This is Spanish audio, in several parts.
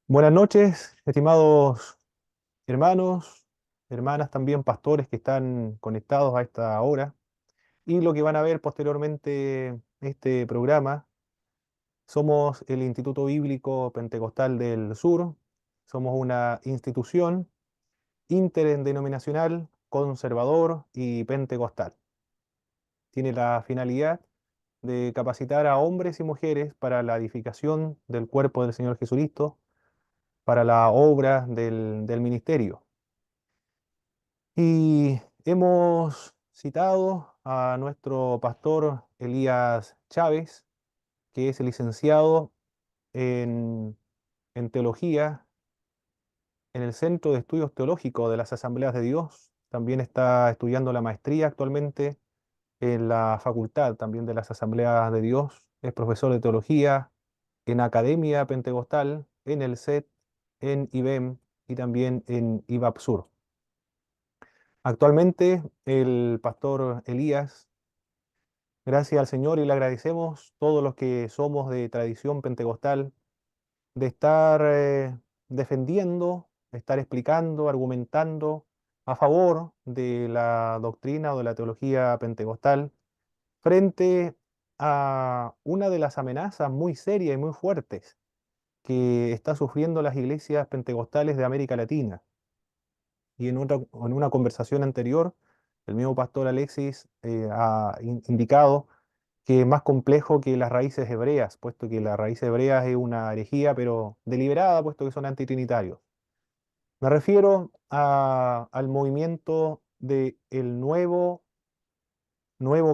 Buenas noches, estimados hermanos, hermanas, también pastores que están conectados a esta hora y lo que van a ver posteriormente este programa. Somos el Instituto Bíblico Pentecostal del Sur, somos una institución interdenominacional, conservador y pentecostal. Tiene la finalidad de capacitar a hombres y mujeres para la edificación del cuerpo del Señor Jesucristo, para la obra del ministerio. Y hemos citado a nuestro pastor Elías Chávez, que es licenciado en, en teología en el Centro de Estudios Teológicos de las Asambleas de Dios. También está estudiando la maestría actualmente en la facultad también de las Asambleas de Dios. Es profesor de teología en Academia Pentecostal, en el SET, en IBEM y también en IBAPSUR. Actualmente el pastor Elías, gracias al Señor, y le agradecemos todos los que somos de tradición pentecostal, de estar defendiendo, de estar explicando, argumentando a favor de la doctrina o de la teología pentecostal frente a una de las amenazas muy serias y muy fuertes que está sufriendo las iglesias pentecostales de América Latina. Y en una conversación anterior, el mismo pastor Alexis ha indicado que es más complejo que las raíces hebreas, puesto que la raíz hebrea es una herejía, pero deliberada, puesto que son antitrinitarios. Me refiero al movimiento del nuevo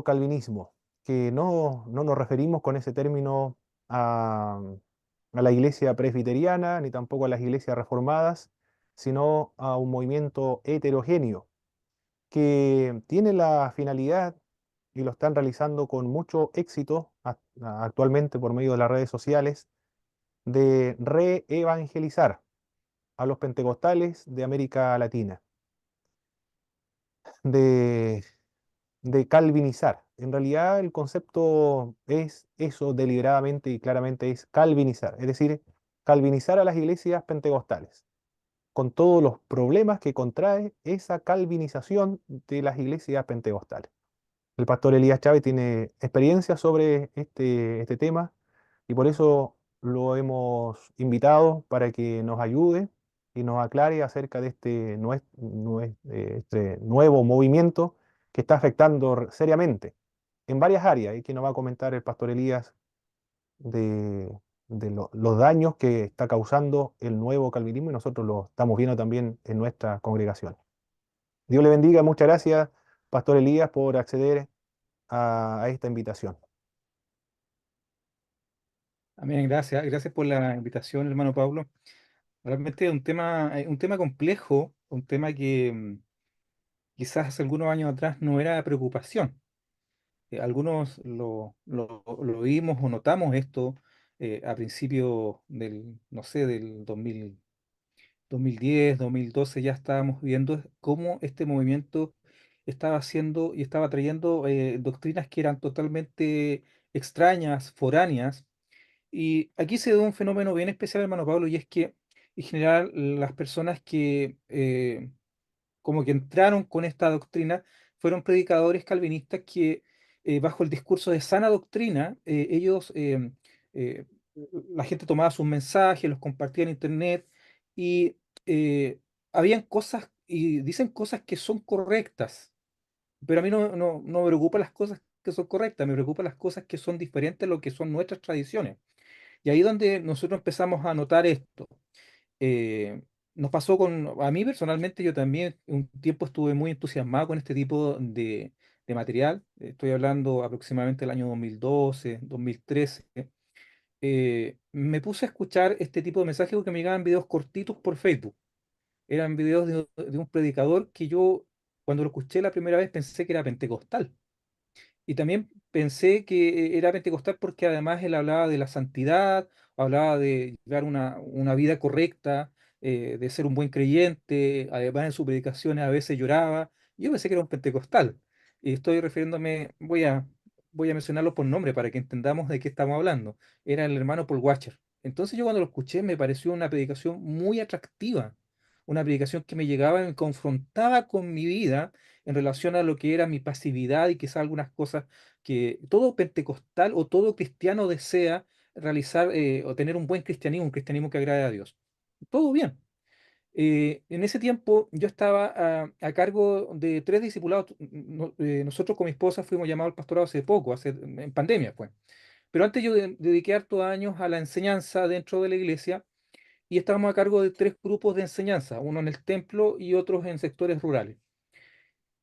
calvinismo, que no nos referimos con ese término a la iglesia presbiteriana, ni tampoco a las iglesias reformadas, sino a un movimiento heterogéneo que tiene la finalidad, y lo están realizando con mucho éxito actualmente por medio de las redes sociales, de reevangelizar a los pentecostales de América Latina, de, de calvinizar. En realidad el concepto es eso deliberadamente y claramente es calvinizar, es decir, calvinizar a las iglesias pentecostales, con todos los problemas que contrae esa calvinización de las iglesias pentecostales. El pastor Elías Chávez tiene experiencia sobre este tema y por eso lo hemos invitado para que nos ayude y nos aclare acerca de este nuevo movimiento que está afectando seriamente en varias áreas y que nos va a comentar el pastor Elías de, los daños que está causando el nuevo calvinismo y nosotros lo estamos viendo también en nuestra congregación. Dios le bendiga, muchas gracias, pastor Elías, por acceder a esta invitación. Amén, gracias. Gracias por la invitación, hermano Pablo. Realmente es un tema complejo, un tema que quizás hace algunos años atrás no era preocupación. Algunos lo vimos o notamos esto a principios del, no sé, del 2010, 2012, ya estábamos viendo cómo este movimiento estaba haciendo y estaba trayendo doctrinas que eran totalmente extrañas, foráneas. Y aquí se da un fenómeno bien especial, hermano Pablo, y es que en general las personas que como que entraron con esta doctrina fueron predicadores calvinistas que bajo el discurso de sana doctrina, eh, la gente tomaba sus mensajes, los compartía en internet y habían cosas y dicen cosas que son correctas, pero a mí no me preocupan las cosas que son correctas, me preocupan las cosas que son diferentes a lo que son nuestras tradiciones. Y ahí donde nosotros empezamos a notar esto. Eh, Nos pasó a mí personalmente, yo también un tiempo estuve muy entusiasmado con este tipo de material. Estoy hablando aproximadamente del año 2012, 2013. Me puse a escuchar este tipo de mensajes porque me llegaban videos cortitos por Facebook. Eran videos de un predicador que yo, cuando lo escuché la primera vez, pensé que era pentecostal. Y también pensé que era pentecostal porque además él hablaba de la santidad, hablaba de llevar una vida correcta, de ser un buen creyente, además en sus predicaciones a veces lloraba. Yo pensé que era un pentecostal. Y estoy refiriéndome, voy a mencionarlo por nombre para que entendamos de qué estamos hablando. Era el hermano Paul Washer. Entonces yo cuando lo escuché me pareció una predicación muy atractiva, una predicación que me llegaba y me confrontaba con mi vida en relación a lo que era mi pasividad y quizás algunas cosas que todo pentecostal o todo cristiano desea realizar o tener un buen cristianismo, un cristianismo que agrade a Dios. Todo bien. En ese tiempo yo estaba a cargo de tres discipulados. Nosotros con mi esposa fuimos llamados al pastorado hace poco, en pandemia fue. Pero antes yo dediqué hartos años a la enseñanza dentro de la iglesia y estábamos a cargo de tres grupos de enseñanza, uno en el templo y otros en sectores rurales.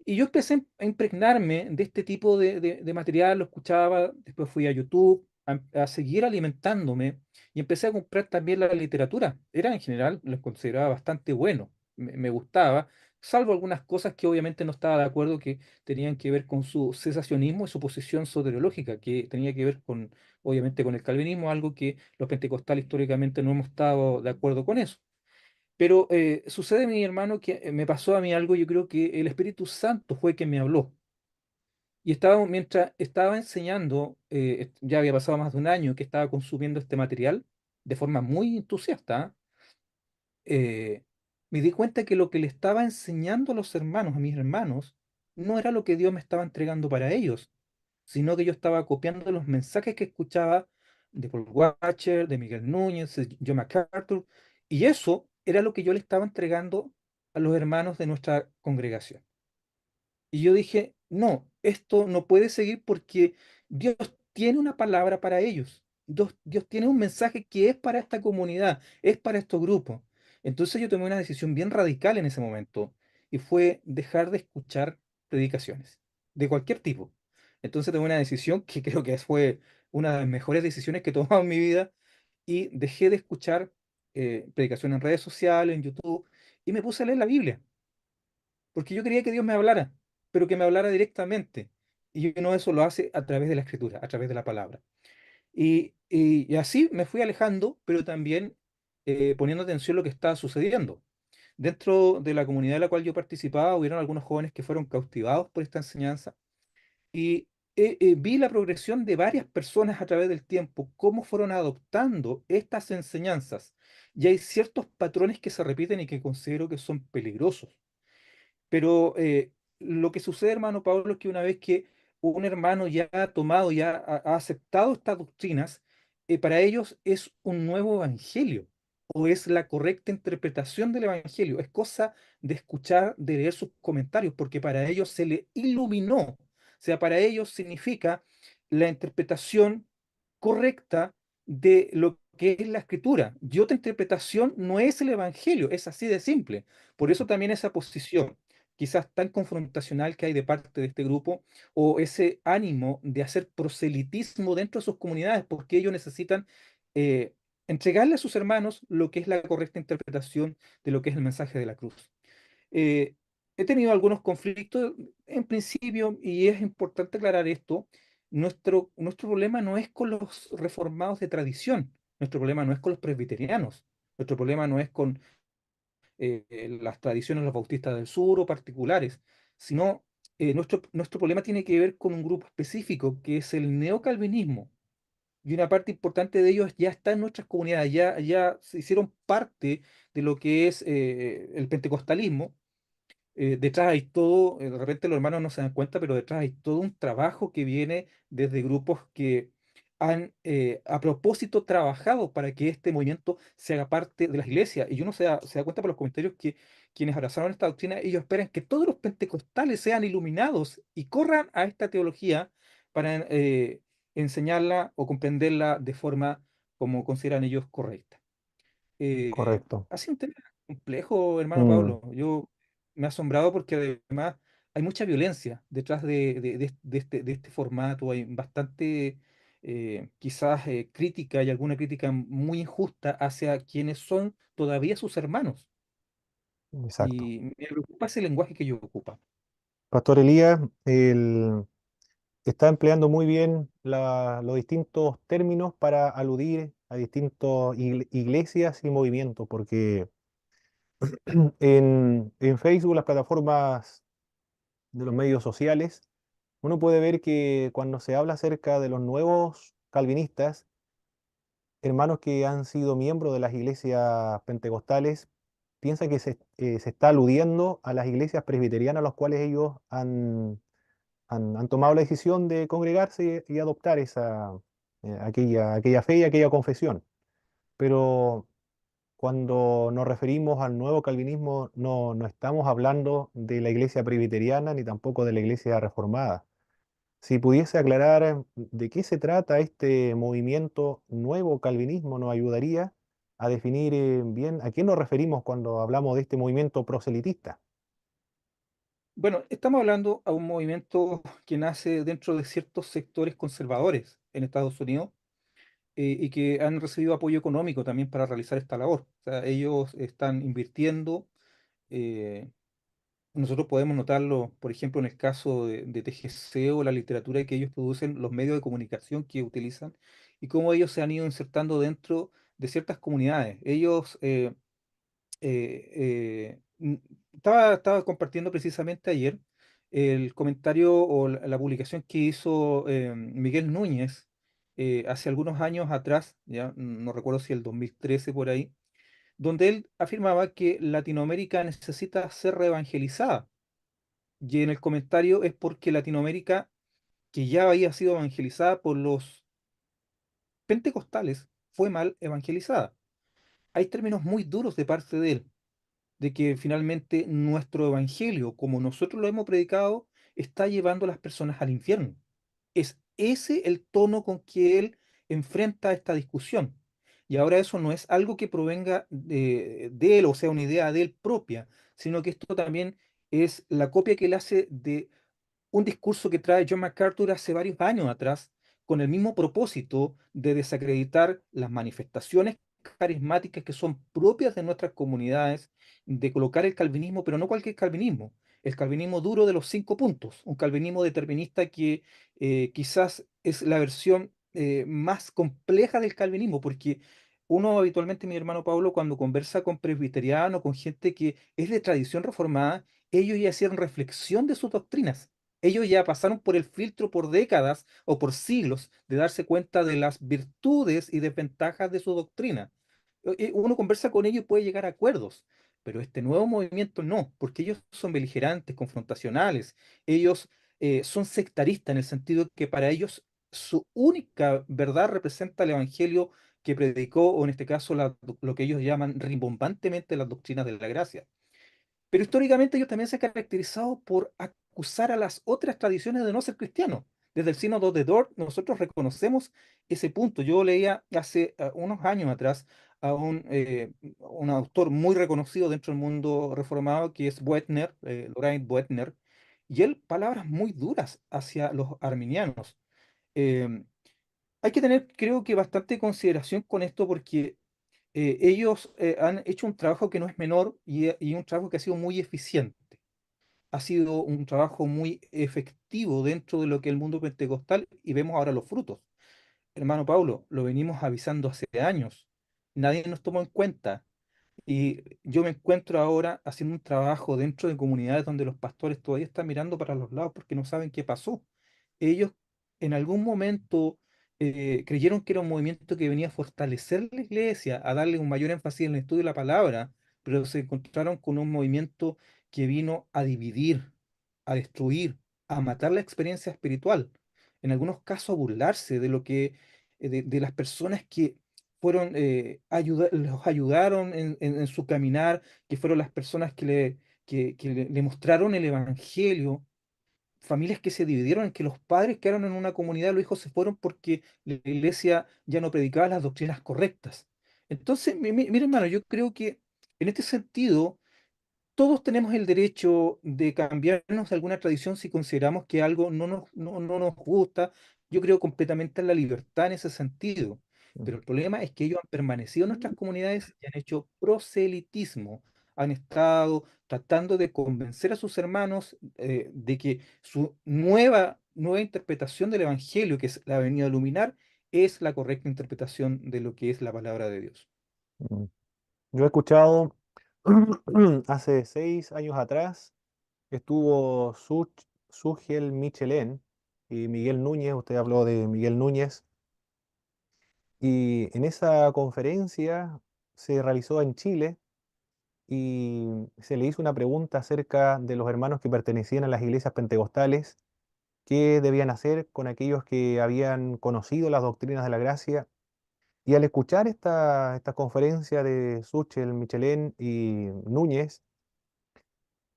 Y yo empecé a impregnarme de este tipo de material, lo escuchaba, después fui a YouTube a seguir alimentándome y empecé a comprar también la literatura. Era en general, lo consideraba bastante bueno, me gustaba, salvo algunas cosas que obviamente no estaba de acuerdo, que tenían que ver con su cesacionismo y su posición soteriológica, que tenía que ver con, obviamente, con el calvinismo, algo que los pentecostales históricamente no hemos estado de acuerdo con eso. Pero sucede, mi hermano, que me pasó a mí algo, yo creo que el Espíritu Santo fue quien me habló. Y estaba, mientras estaba enseñando, ya había pasado más de un año que estaba consumiendo este material de forma muy entusiasta, eh, me di cuenta que lo que le estaba enseñando a los hermanos, a mis hermanos, no era lo que Dios me estaba entregando para ellos, sino que yo estaba copiando los mensajes que escuchaba de Paul Washer, de Miguel Núñez, de John MacArthur, y eso era lo que yo le estaba entregando a los hermanos de nuestra congregación. Y yo dije, no, esto no puede seguir porque Dios tiene una palabra para ellos. Dios tiene un mensaje que es para esta comunidad, es para estos grupos. Entonces yo tomé una decisión bien radical en ese momento y fue dejar de escuchar predicaciones de cualquier tipo. Entonces tomé una decisión que creo que fue una de las mejores decisiones que he tomado en mi vida y dejé de escuchar predicaciones en redes sociales, en YouTube, y me puse a leer la Biblia porque yo quería que Dios me hablara, pero que me hablara directamente. Y uno eso lo hace a través de la escritura, a través de la palabra. Y así me fui alejando, pero también poniendo atención a lo que estaba sucediendo. Dentro de la comunidad de la cual yo participaba, hubieron algunos jóvenes que fueron cautivados por esta enseñanza y vi la progresión de varias personas a través del tiempo, cómo fueron adoptando estas enseñanzas. Y hay ciertos patrones que se repiten y que considero que son peligrosos. Pero lo que sucede, hermano Pablo, es que una vez que un hermano ya ha tomado, ya ha aceptado estas doctrinas, para ellos es un nuevo evangelio o es la correcta interpretación del evangelio. Es cosa de escuchar, de leer sus comentarios, porque para ellos se le iluminó. O sea, para ellos significa la interpretación correcta de lo que es la escritura. Y otra interpretación no es el evangelio, es así de simple. Por eso también esa posición quizás tan confrontacional que hay de parte de este grupo, o ese ánimo de hacer proselitismo dentro de sus comunidades, porque ellos necesitan eh, entregarle a sus hermanos lo que es la correcta interpretación de lo que es el mensaje de la cruz. Eh, He tenido algunos conflictos en principio, y es importante aclarar esto. Nuestro problema no es con los reformados de tradición, nuestro problema no es con los presbiterianos, nuestro problema no es con las tradiciones de los bautistas del sur o particulares, sino nuestro problema tiene que ver con un grupo específico que es el neocalvinismo. Y una parte importante de ellos ya está en nuestras comunidades, ya se hicieron parte de lo que es el pentecostalismo. Detrás hay todo, de repente los hermanos no se dan cuenta, pero detrás hay todo un trabajo que viene desde grupos que han a propósito trabajado para que este movimiento se haga parte de las iglesias. Y uno se da cuenta por los comentarios que quienes abrazaron esta doctrina, ellos esperan que todos los pentecostales sean iluminados y corran a esta teología para enseñarla o comprenderla de forma como consideran ellos correcta. Correcto. Ha sido un tema complejo, hermano Mm, Pablo. Yo me he asombrado porque además hay mucha violencia detrás de este formato. Hay bastante, quizás, crítica y alguna crítica muy injusta hacia quienes son todavía sus hermanos. exacto. Y me preocupa ese lenguaje que ellos ocupan. Pastor Elías, está empleando muy bien los distintos términos para aludir a distintas iglesias y movimientos, porque en Facebook, las plataformas de los medios sociales, uno puede ver que cuando se habla acerca de los nuevos calvinistas, hermanos que han sido miembros de las iglesias pentecostales piensan que se está aludiendo a las iglesias presbiterianas, a las cuales ellos han tomado la decisión de congregarse y adoptar aquella fe y aquella confesión. Pero cuando nos referimos al nuevo calvinismo, no estamos hablando de la iglesia presbiteriana ni tampoco de la iglesia reformada. Si pudiese aclarar de qué se trata este movimiento nuevo calvinismo, nos ayudaría a definir bien a qué nos referimos cuando hablamos de este movimiento proselitista. Bueno, estamos hablando a un movimiento que nace dentro de ciertos sectores conservadores en Estados Unidos, y que han recibido apoyo económico también para realizar esta labor. O sea, ellos están invirtiendo. eh, Nosotros podemos notarlo, por ejemplo, en el caso de TGC o la literatura que ellos producen, los medios de comunicación que utilizan y cómo ellos se han ido insertando dentro de ciertas comunidades. Ellos, estaba compartiendo precisamente ayer el comentario o la publicación que hizo Miguel Núñez hace algunos años atrás, ya no recuerdo si el 2013 por ahí, donde él afirmaba que Latinoamérica necesita ser reevangelizada. Y en el comentario es porque Latinoamérica, que ya había sido evangelizada por los pentecostales, fue mal evangelizada. Hay términos muy duros de parte de él, de que finalmente nuestro evangelio, como nosotros lo hemos predicado, está llevando a las personas al infierno. Es ese el tono con que él enfrenta esta discusión. Y ahora eso no es algo que provenga de él, o sea, una idea de él propia, sino que esto también es la copia que él hace de un discurso que trae John MacArthur hace varios años atrás, con el mismo propósito de desacreditar las manifestaciones carismáticas que son propias de nuestras comunidades, de colocar el calvinismo, pero no cualquier calvinismo, el calvinismo duro de los 5 puntos, un calvinismo determinista que quizás es la versión más compleja del calvinismo, porque uno habitualmente, mi hermano Pablo, cuando conversa con presbiterianos, con gente que es de tradición reformada, ellos ya hicieron reflexión de sus doctrinas. Ellos ya pasaron por el filtro por décadas o por siglos de darse cuenta de las virtudes y desventajas de su doctrina. Uno conversa con ellos y puede llegar a acuerdos, pero este nuevo movimiento no, porque ellos son beligerantes, confrontacionales, ellos son sectaristas en el sentido que para ellos su única verdad representa el evangelio que predicó, o en este caso lo que ellos llaman rimbombantemente las doctrinas de la gracia. Pero históricamente ellos también se han caracterizado por acusar a las otras tradiciones de no ser cristianos. Desde el Sínodo de Dort nosotros reconocemos ese punto. Yo leía hace unos años atrás a un autor muy reconocido dentro del mundo reformado, que es Boetner, Loraine Boetner, y él palabras muy duras hacia los arminianos. Eh, Hay que tener, creo que, bastante consideración con esto, porque ellos han hecho un trabajo que no es menor, y un trabajo que ha sido muy eficiente. Ha sido un trabajo muy efectivo dentro de lo que es el mundo pentecostal, y vemos ahora los frutos. Hermano Pablo, lo venimos avisando hace años. Nadie nos tomó en cuenta. Y yo me encuentro ahora haciendo un trabajo dentro de comunidades donde los pastores todavía están mirando para los lados porque no saben qué pasó. Ellos en algún momento creyeron que era un movimiento que venía a fortalecer la iglesia, a darle un mayor énfasis en el estudio de la palabra, pero se encontraron con un movimiento que vino a dividir, a destruir, a matar la experiencia espiritual. En algunos casos a burlarse de lo que, de las personas que fueron, los ayudaron en su caminar, que fueron las personas que le mostraron el evangelio, familias que se dividieron, en que los padres quedaron en una comunidad, los hijos se fueron porque la iglesia ya no predicaba las doctrinas correctas. Entonces, mire, hermano, yo creo que en este sentido todos tenemos el derecho de cambiarnos de alguna tradición si consideramos que algo no nos gusta. Yo creo completamente en la libertad en ese sentido. Mm. Pero el problema es que ellos han permanecido en nuestras comunidades y han hecho proselitismo. Han estado tratando de convencer a sus hermanos de que su nueva interpretación del Evangelio, que es la venida a iluminar, es la correcta interpretación de lo que es la palabra de Dios. Mm. Yo he escuchado hace 6 años atrás, estuvo Sugel Michelén y Miguel Núñez, usted habló de Miguel Núñez, Y en esa conferencia se realizó en Chile y se le hizo una pregunta acerca de los hermanos que pertenecían a las iglesias pentecostales, qué debían hacer con aquellos que habían conocido las doctrinas de la gracia. Y al escuchar esta conferencia de Suchel, Michelén y Núñez,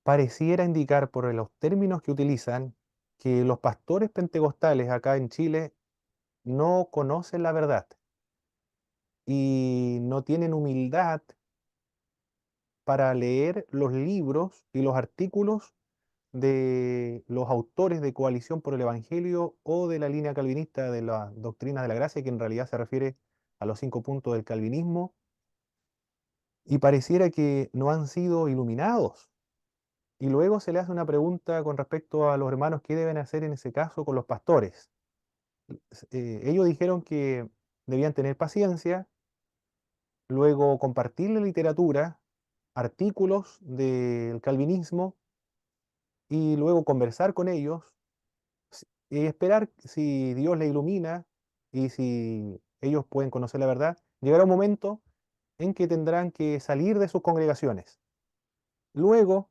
pareciera indicar por los términos que utilizan que los pastores pentecostales acá en Chile no conocen la verdad y no tienen humildad para leer los libros y los artículos de los autores de Coalición por el Evangelio o de la línea calvinista de la doctrina de la gracia, que en realidad se refiere a los 5 puntos del calvinismo, y pareciera que no han sido iluminados. Y luego se le hace una pregunta con respecto a los hermanos, ¿qué deben hacer en ese caso con los pastores? Ellos dijeron que debían tener paciencia, luego compartir la literatura, artículos del calvinismo, y luego conversar con ellos y esperar si Dios les ilumina y si ellos pueden conocer la verdad. Llegará un momento en que tendrán que salir de sus congregaciones. Luego,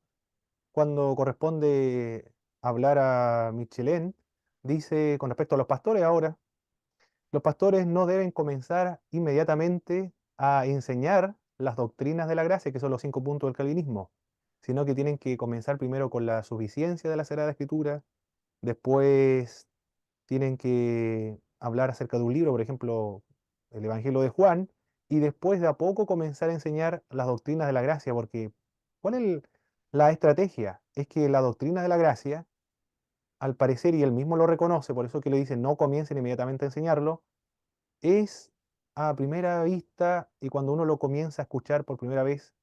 cuando corresponde hablar a Michelén, dice con respecto a los pastores ahora, los pastores no deben comenzar inmediatamente a enseñar las doctrinas de la gracia, que son los 5 puntos del calvinismo, sino que tienen que comenzar primero con la suficiencia de la Sagrada Escritura, después tienen que hablar acerca de un libro, por ejemplo, el Evangelio de Juan, y después de a poco comenzar a enseñar las doctrinas de la gracia, porque ¿cuál es la estrategia? Es que la doctrina de la gracia, al parecer, y él mismo lo reconoce, por eso que le dice no comiencen inmediatamente a enseñarlo, es a primera vista y cuando uno lo comienza a escuchar por primera vez,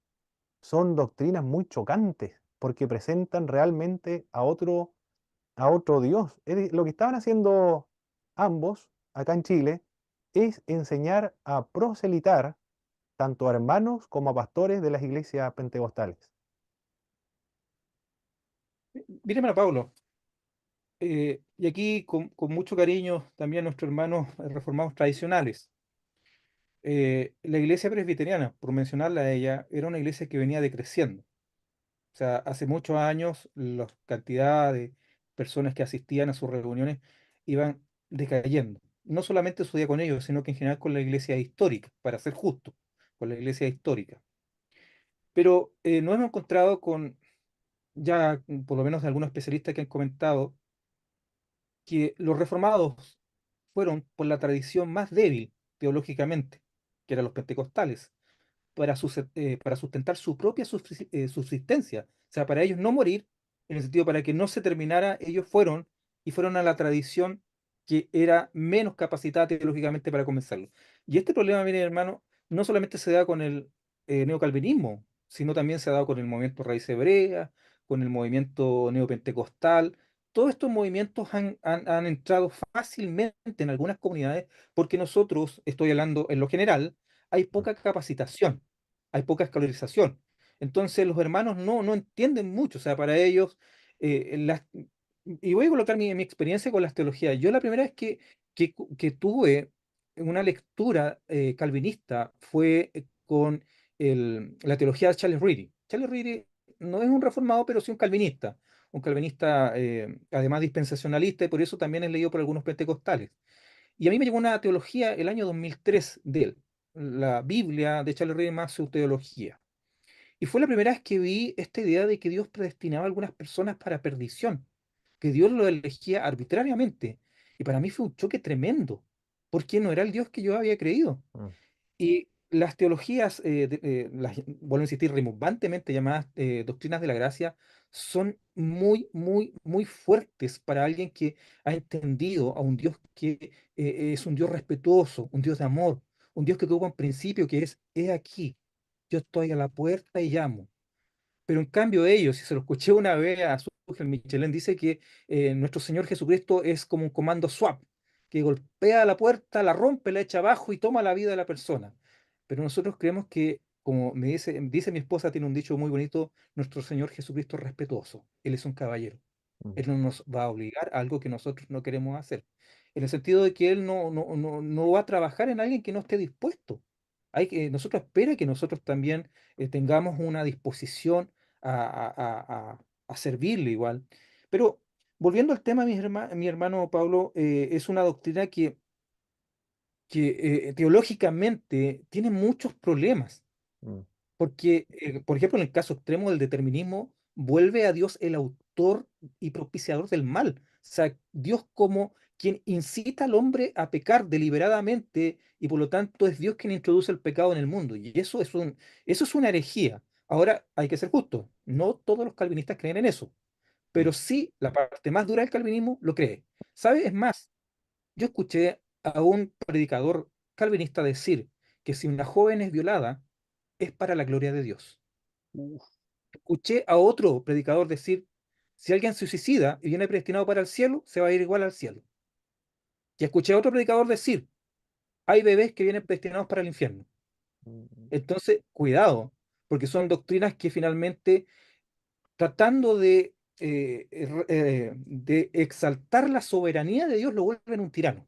son doctrinas muy chocantes, porque presentan realmente a otro Dios. Lo que estaban haciendo ambos acá en Chile es enseñar a proselitar tanto a hermanos como a pastores de las iglesias pentecostales. Mírame, Pablo, y aquí con mucho cariño también a nuestros hermanos reformados tradicionales. La iglesia presbiteriana, por mencionarla a ella, era una iglesia que venía decreciendo. O sea, hace muchos años la cantidad de personas que asistían a sus reuniones iban decayendo. No solamente sucedía con ellos, sino que en general con la iglesia histórica, para ser justo, con la iglesia histórica. Pero nos hemos encontrado con ya, por lo menos de algunos especialistas que han comentado, que los reformados fueron por la tradición más débil teológicamente, que eran los pentecostales, para sustentar su propia subsistencia. O sea, para ellos no morir, en el sentido para que no se terminara, ellos fueron a la tradición que era menos capacitada teológicamente para comenzarlo. Y este problema, mire, hermano, no solamente se da con el neocalvinismo, sino también se ha dado con el movimiento Raíz Hebrea, con el movimiento neopentecostal. Todos estos movimientos han entrado fácilmente en algunas comunidades porque nosotros, estoy hablando en lo general, hay poca capacitación, hay poca escolarización. Entonces los hermanos no entienden mucho, o sea, para ellos, y voy a colocar mi experiencia con las teologías. Yo la primera vez que tuve una lectura calvinista fue con la teología de Charles Reedy. Charles Reedy no es un reformado, pero sí un calvinista además dispensacionalista, y por eso también es leído por algunos pentecostales. Y a mí me llegó una teología el año 2003 de él, la Biblia de Charles Reed más su teología. Y fue la primera vez que vi esta idea de que Dios predestinaba a algunas personas para perdición, que Dios lo elegía arbitrariamente. Y para mí fue un choque tremendo, porque no era el Dios que yo había creído. Mm. Y las teologías, vuelvo a insistir, rimbombantemente llamadas doctrinas de la gracia, son muy, muy, muy fuertes para alguien que ha entendido a un Dios que es un Dios respetuoso, un Dios de amor, un Dios que tuvo un principio que es, he aquí, yo estoy a la puerta y llamo. Pero en cambio ellos, si se lo escuché una vez a Ángel Michelén, dice que nuestro Señor Jesucristo es como un comando swap, que golpea la puerta, la rompe, la echa abajo y toma la vida de la persona. Pero nosotros creemos que, como dice mi esposa, tiene un dicho muy bonito, nuestro Señor Jesucristo es respetuoso, Él es un caballero. mm, Él no nos va a obligar a algo que nosotros no queremos hacer. En el sentido de que Él no va a trabajar en alguien que no esté dispuesto. Nosotros espera que nosotros también tengamos una disposición a servirle igual. Pero volviendo al tema, mi hermano Pablo, es una doctrina que teológicamente tiene muchos problemas. mm, Porque, por ejemplo, en el caso extremo del determinismo, vuelve a Dios el autor y propiciador del mal. O sea, Dios como quien incita al hombre a pecar deliberadamente y por lo tanto es Dios quien introduce el pecado en el mundo. Y eso es una herejía. Ahora, hay que ser justo. No todos los calvinistas creen en eso, mm. pero sí la parte más dura del calvinismo lo cree. ¿Sabe? Es más, yo escuché a un predicador calvinista decir que si una joven es violada, es para la gloria de Dios. Uf, Escuché a otro predicador decir, si alguien se suicida y viene predestinado para el cielo, se va a ir igual al cielo. Y escuché a otro predicador decir, hay bebés que vienen predestinados para el infierno. mm, Entonces, cuidado, porque son doctrinas que finalmente, tratando de exaltar la soberanía de Dios, lo vuelven un tirano.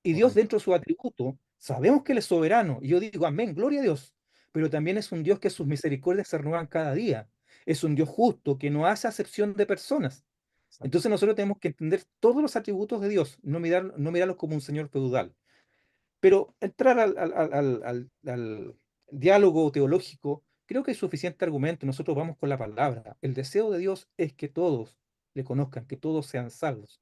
Y Dios correcto. dentro de su atributo, sabemos que Él es soberano. Y yo digo, amén, gloria a Dios. Pero también es un Dios que sus misericordias se renuevan cada día. Es un Dios justo que no hace acepción de personas. Exacto. Entonces nosotros tenemos que entender todos los atributos de Dios, no mirarlos como un señor feudal. Pero entrar al diálogo teológico, creo que hay suficiente argumento. Nosotros vamos con la palabra. El deseo de Dios es que todos le conozcan, que todos sean salvos,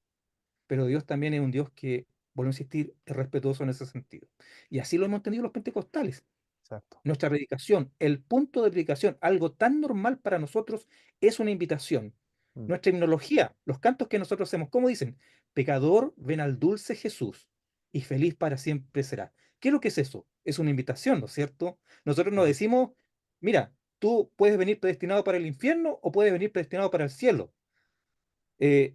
pero Dios también es un Dios que, vuelvo a insistir, es respetuoso en ese sentido. Y así lo hemos entendido los pentecostales. Exacto. Nuestra predicación, el punto de predicación, algo tan normal para nosotros, es una invitación. Mm, Nuestra himnología, los cantos que nosotros hacemos, ¿cómo dicen? Pecador, ven al dulce Jesús y feliz para siempre será. ¿Qué es lo que es eso? Es una invitación, ¿no es cierto? Nosotros nos correcto. decimos, mira, tú puedes venir predestinado para el infierno o puedes venir predestinado para el cielo.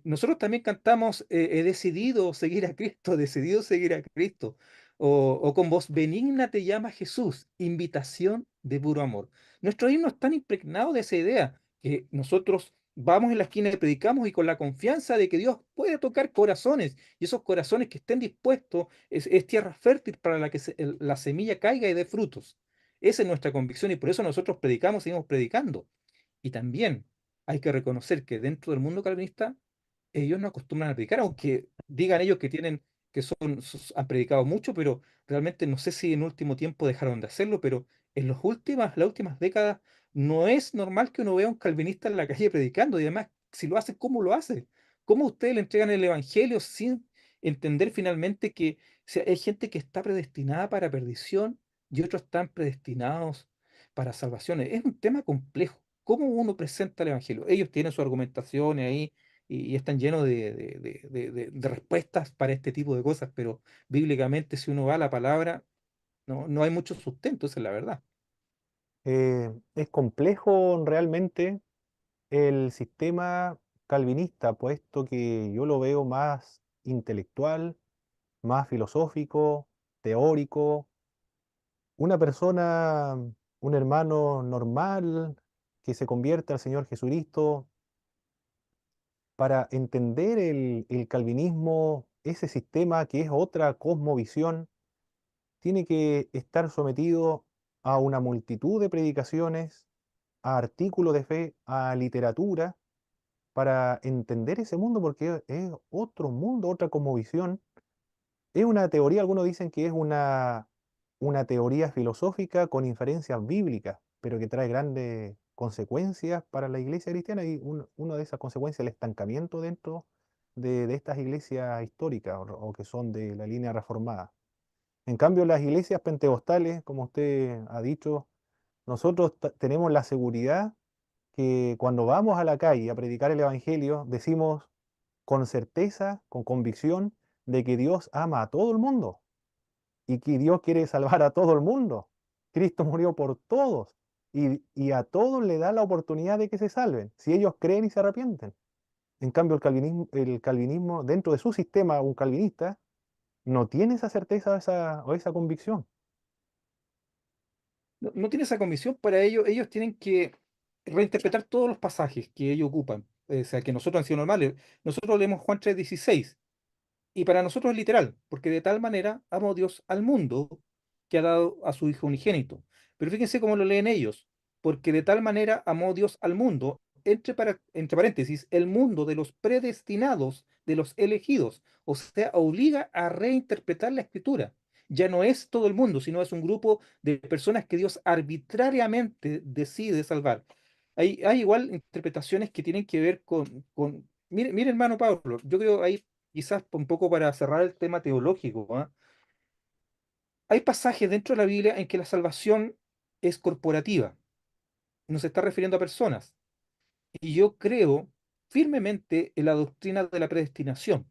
Nosotros también cantamos, he decidido seguir a Cristo, he decidido seguir a Cristo. O con voz benigna te llama Jesús, invitación de puro amor. Nuestro himno es tan impregnado de esa idea que nosotros vamos en la esquina y predicamos y con la confianza de que Dios puede tocar corazones y esos corazones que estén dispuestos es tierra fértil para la que la semilla caiga y dé frutos. Esa es nuestra convicción y por eso nosotros predicamos, seguimos predicando. Y también hay que reconocer que dentro del mundo calvinista ellos no acostumbran a predicar, aunque digan ellos que tienen, han predicado mucho, pero realmente no sé si en último tiempo dejaron de hacerlo, pero en las últimas décadas no es normal que uno vea a un calvinista en la calle predicando y además, si lo hace, ¿cómo lo hace? ¿Cómo ustedes le entregan el evangelio sin entender finalmente que hay gente que está predestinada para perdición y otros están predestinados para salvación? Es un tema complejo. ¿Cómo uno presenta el evangelio? Ellos tienen su argumentación ahí y están llenos de respuestas para este tipo de cosas, pero bíblicamente si uno va a la palabra, no hay mucho sustento, esa es la verdad. Es complejo realmente el sistema calvinista, puesto que yo lo veo más intelectual, más filosófico, teórico. Una persona, un hermano normal que se convierte al Señor Jesucristo para entender el calvinismo, ese sistema que es otra cosmovisión, tiene que estar sometido a una multitud de predicaciones, a artículos de fe, a literatura, para entender ese mundo, porque es otro mundo, otra cosmovisión. Es una teoría, algunos dicen que es una teoría filosófica con inferencias bíblicas, pero que trae grandes consecuencias para la iglesia cristiana y una de esas consecuencias, el estancamiento dentro de estas iglesias históricas o que son de la línea reformada. En cambio, las iglesias pentecostales, como usted ha dicho, nosotros tenemos la seguridad que cuando vamos a la calle a predicar el Evangelio, decimos con certeza, con convicción, de que Dios ama a todo el mundo y que Dios quiere salvar a todo el mundo. Cristo murió por todos y a todos le da la oportunidad de que se salven, si ellos creen y se arrepienten. En cambio, el calvinismo dentro de su sistema, un calvinista, no tiene esa certeza o esa convicción. No tiene esa comisión para ellos, ellos tienen que reinterpretar todos los pasajes que ellos ocupan. o sea, que nosotros han sido normales. Nosotros leemos Juan 3:16 y para nosotros es literal, porque de tal manera amó Dios al mundo que ha dado a su Hijo unigénito. Pero fíjense cómo lo leen ellos, porque de tal manera amó Dios al mundo, entre paréntesis, el mundo de los predestinados, de los elegidos. O sea, obliga a reinterpretar la escritura. Ya no es todo el mundo, sino es un grupo de personas que Dios arbitrariamente decide salvar. Hay igual interpretaciones que tienen que ver mire, mire, hermano Pablo, yo creo ahí quizás un poco para cerrar el tema teológico, ¿ah? Hay pasajes dentro de la Biblia en que la salvación es corporativa, no se está refiriendo a personas. Y yo creo firmemente en la doctrina de la predestinación.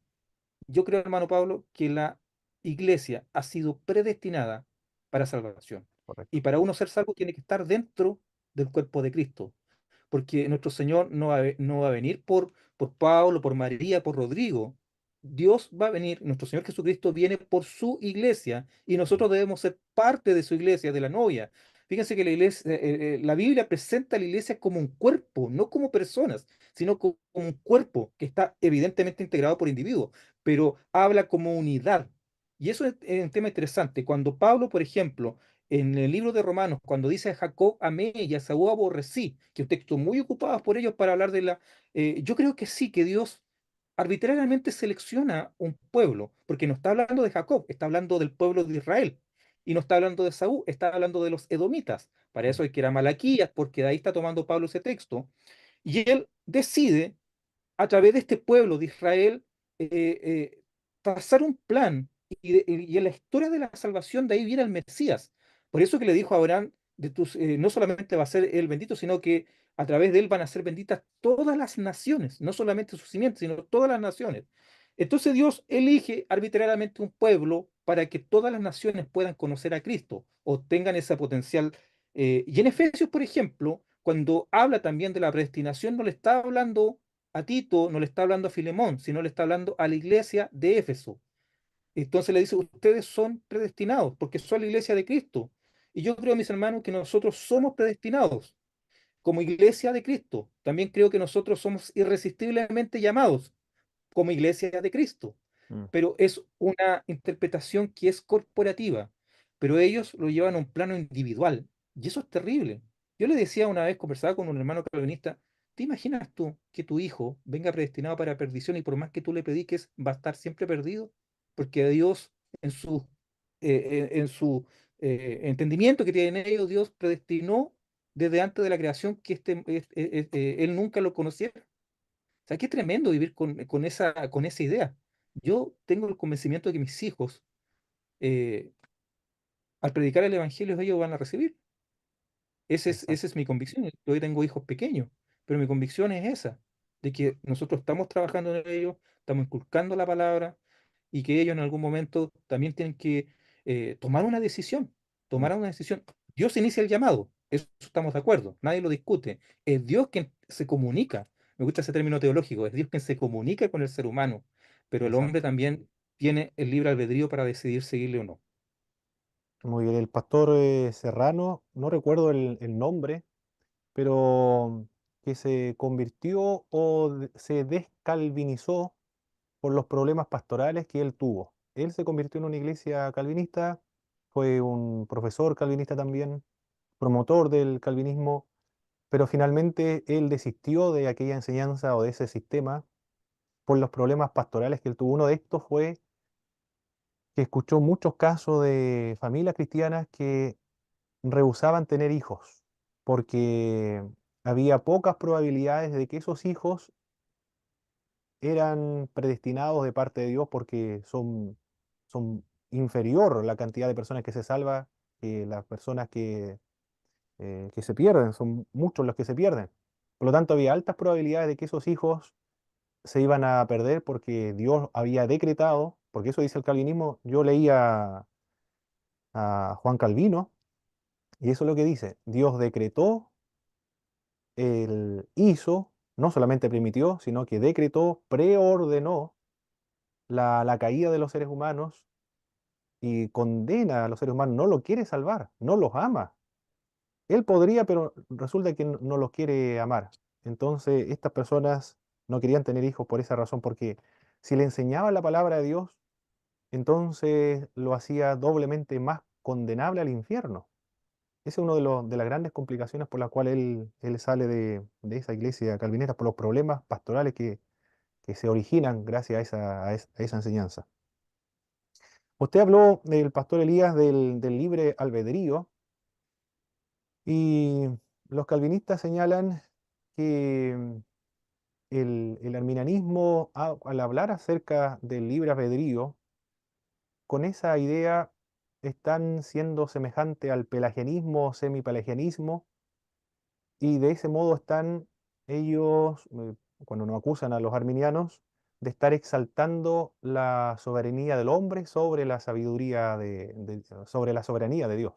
Yo creo, hermano Pablo, que la iglesia ha sido predestinada para salvación. Correcto. Y para uno ser salvo tiene que estar dentro del cuerpo de Cristo, porque nuestro Señor no va a venir por Pablo, por María, por Rodrigo. Dios va a venir, nuestro Señor Jesucristo viene por su iglesia y Mm. nosotros debemos ser parte de su iglesia, de la novia. Fíjense que la iglesia, la Biblia presenta a la iglesia como un cuerpo, no como personas, sino como un cuerpo que está evidentemente integrado por individuos, pero habla como unidad. Y eso es un tema interesante. Cuando Pablo, por ejemplo, en el libro de Romanos, cuando dice a Jacob amé y a Esaú aborrecí, que es un texto muy ocupado por ellos para hablar de la... yo creo que sí, que Dios arbitrariamente selecciona un pueblo, porque no está hablando de Jacob, está hablando del pueblo de Israel, y no está hablando de Esaú, está hablando de los edomitas. Para Mm. eso hay que ir a Malaquías, porque de ahí está tomando Pablo ese texto, y él decide a través de este pueblo de Israel trazar un plan y en la historia de la salvación de ahí viene el Mesías. Por eso que le dijo a Abraham, no solamente va a ser el bendito, sino que a través de él van a ser benditas todas las naciones, no solamente sus simientes, sino todas las naciones. Entonces Dios elige arbitrariamente un pueblo para que todas las naciones puedan conocer a Cristo o tengan ese potencial. Y en Efesios, por ejemplo, cuando habla también de la predestinación, no le está hablando a Tito, no le está hablando a Filemón, sino le está hablando a la iglesia de Éfeso. Entonces le dice, ustedes son predestinados porque son la iglesia de Cristo. Y yo creo, mis hermanos, que nosotros somos predestinados como iglesia de Cristo. También creo que nosotros somos irresistiblemente llamados como iglesia de Cristo. Mm. Pero es una interpretación que es corporativa, pero ellos lo llevan a un plano individual. Y eso es terrible. Yo le decía una vez, conversaba con un hermano calvinista, ¿te imaginas tú que tu hijo venga predestinado para perdición y por más que tú le prediques, va a estar siempre perdido? Porque Dios, en su entendimiento que tienen ellos, Dios predestinó desde antes de la creación que él nunca lo conociera. O sea, qué tremendo vivir con esa idea. Yo tengo el convencimiento de que mis hijos, eh, al predicar el evangelio, ellos van a recibir. Esa Exacto. es mi convicción. Yo hoy tengo hijos pequeños, pero mi convicción es esa, de que nosotros estamos trabajando en ello, estamos inculcando la palabra y que ellos en algún momento también tienen que tomar una decisión, Mm. tomar una decisión. Dios inicia el llamado, eso estamos de acuerdo, nadie lo discute. Es Dios quien se comunica, me gusta ese término teológico, es Dios quien se comunica con el ser humano, pero el hombre Exacto. también tiene el libre albedrío para decidir seguirle o no. Muy bien. El pastor Serrano, no recuerdo el nombre, pero que se convirtió o se descalvinizó por los problemas pastorales que él tuvo. Él se convirtió en una iglesia calvinista, fue un profesor calvinista también, promotor del calvinismo, pero finalmente él desistió de aquella enseñanza o de ese sistema por los problemas pastorales que él tuvo. Uno de estos fue que escuchó muchos casos de familias cristianas que rehusaban tener hijos porque había pocas probabilidades de que esos hijos eran predestinados de parte de Dios porque son inferior la cantidad de personas que se salva que las personas que se pierden, son muchos los que se pierden. Por lo tanto, había altas probabilidades de que esos hijos se iban a perder porque Dios había decretado, porque eso dice el calvinismo. Yo leía a Juan Calvino y eso es lo que dice, Dios decretó, él hizo, no solamente permitió, sino que decretó, preordenó la caída de los seres humanos y condena a los seres humanos, no los quiere salvar, no los ama. Él podría, pero resulta que no los quiere amar. Entonces, estas personas no querían tener hijos por esa razón, porque si le enseñaba la palabra de Dios, entonces lo hacía doblemente más condenable al infierno. Ese es uno de las grandes complicaciones por las cuales él sale de esa iglesia calvinista, por los problemas pastorales que se originan gracias a esa enseñanza. Usted habló del pastor Elías del libre albedrío y los calvinistas señalan que el arminianismo, al hablar acerca del libre albedrío, con esa idea están siendo semejante al pelagianismo o semipelagianismo, y de ese modo están ellos, cuando nos acusan a los arminianos, de estar exaltando la soberanía del hombre sobre la sabiduría sobre la soberanía de Dios.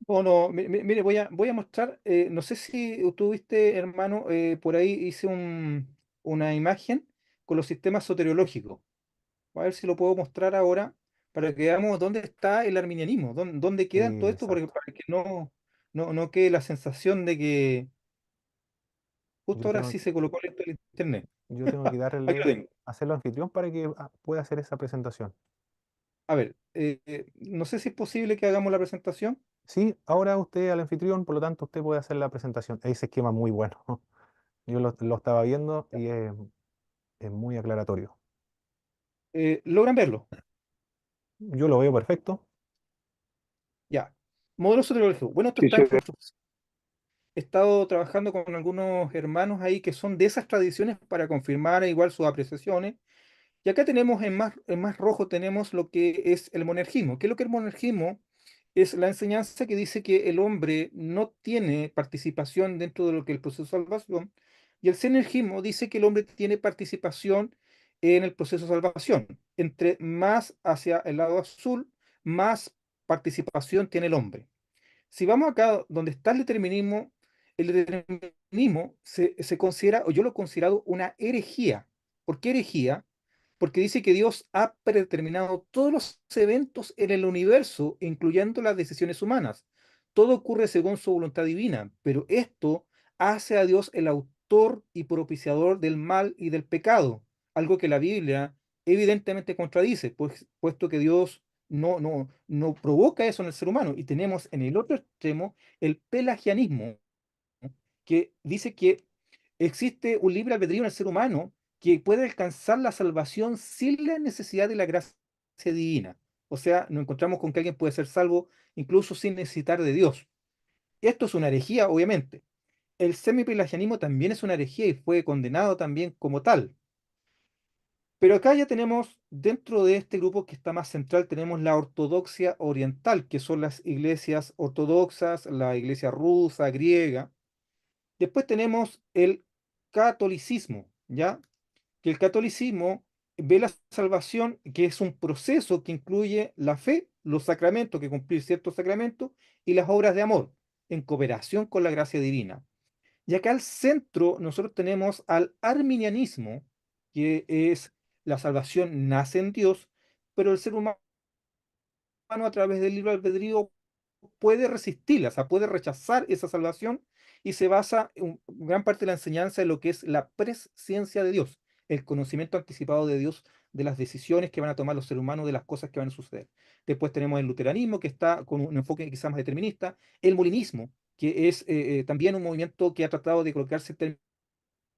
Bueno, mire, voy a mostrar, no sé si tú viste, hermano, por ahí hice una imagen con los sistemas soteriológicos. A ver si lo puedo mostrar ahora para que veamos dónde está el arminianismo, dónde queda en todo esto, porque Exacto. para que no quede la sensación de que justo Yo ahora tengo, sí se colocó esto en internet. yo tengo que Aquí lo darle, tengo. hacerlo anfitrión para que pueda hacer esa presentación. A ver, no sé si es posible que hagamos la presentación. Sí, ahora usted al anfitrión, por lo tanto usted puede hacer la presentación. Ese esquema muy bueno. Yo lo estaba viendo y es muy aclaratorio. ¿Logran verlo? Yo lo veo perfecto. Ya. Modelo soteriológico. Bueno, esto Sí, está en sí, construcción. He estado trabajando con algunos hermanos ahí que son de esas tradiciones para confirmar igual sus apreciaciones. Y acá tenemos en más rojo tenemos lo que es el monergismo. ¿Qué es lo que es el monergismo? Es la enseñanza que dice que el hombre no tiene participación dentro de lo que es el proceso de salvación. Y el sinergismo dice que el hombre tiene participación en el proceso de salvación. Entre más hacia el lado azul, más participación tiene el hombre. Si vamos acá donde está el determinismo se considera, o yo lo he considerado una herejía. ¿Por qué herejía? Porque dice que Dios ha predeterminado todos los eventos en el universo, incluyendo las decisiones humanas. Todo ocurre según su voluntad divina, pero esto hace a Dios el autor y propiciador del mal y del pecado, algo que la Biblia evidentemente contradice, puesto que Dios no provoca eso en el ser humano. Y tenemos en el otro extremo el pelagianismo, que dice que existe un libre albedrío en el ser humano que puede alcanzar la salvación sin la necesidad de la gracia divina. O sea, nos encontramos con que alguien puede ser salvo incluso sin necesitar de Dios. Esto es una herejía, obviamente. El semipelagianismo también es una herejía y fue condenado también como tal. Pero acá ya tenemos, dentro de este grupo que está más central, tenemos la ortodoxia oriental, que son las iglesias ortodoxas, la iglesia rusa, griega. Después tenemos el catolicismo, ¿ya? Que el catolicismo ve la salvación, que es un proceso que incluye la fe, los sacramentos, que cumplir ciertos sacramentos, y las obras de amor, en cooperación con la gracia divina. Y acá al centro nosotros tenemos al arminianismo, que es la salvación nace en Dios, pero el ser humano a través del libre albedrío puede resistirla, o sea, puede rechazar esa salvación y se basa en gran parte de la enseñanza en lo que es la presciencia de Dios, el conocimiento anticipado de Dios de las decisiones que van a tomar los seres humanos, de las cosas que van a suceder. Después tenemos el luteranismo, que está con un enfoque quizás más determinista, el molinismo, que es también un movimiento que ha tratado de colocarse en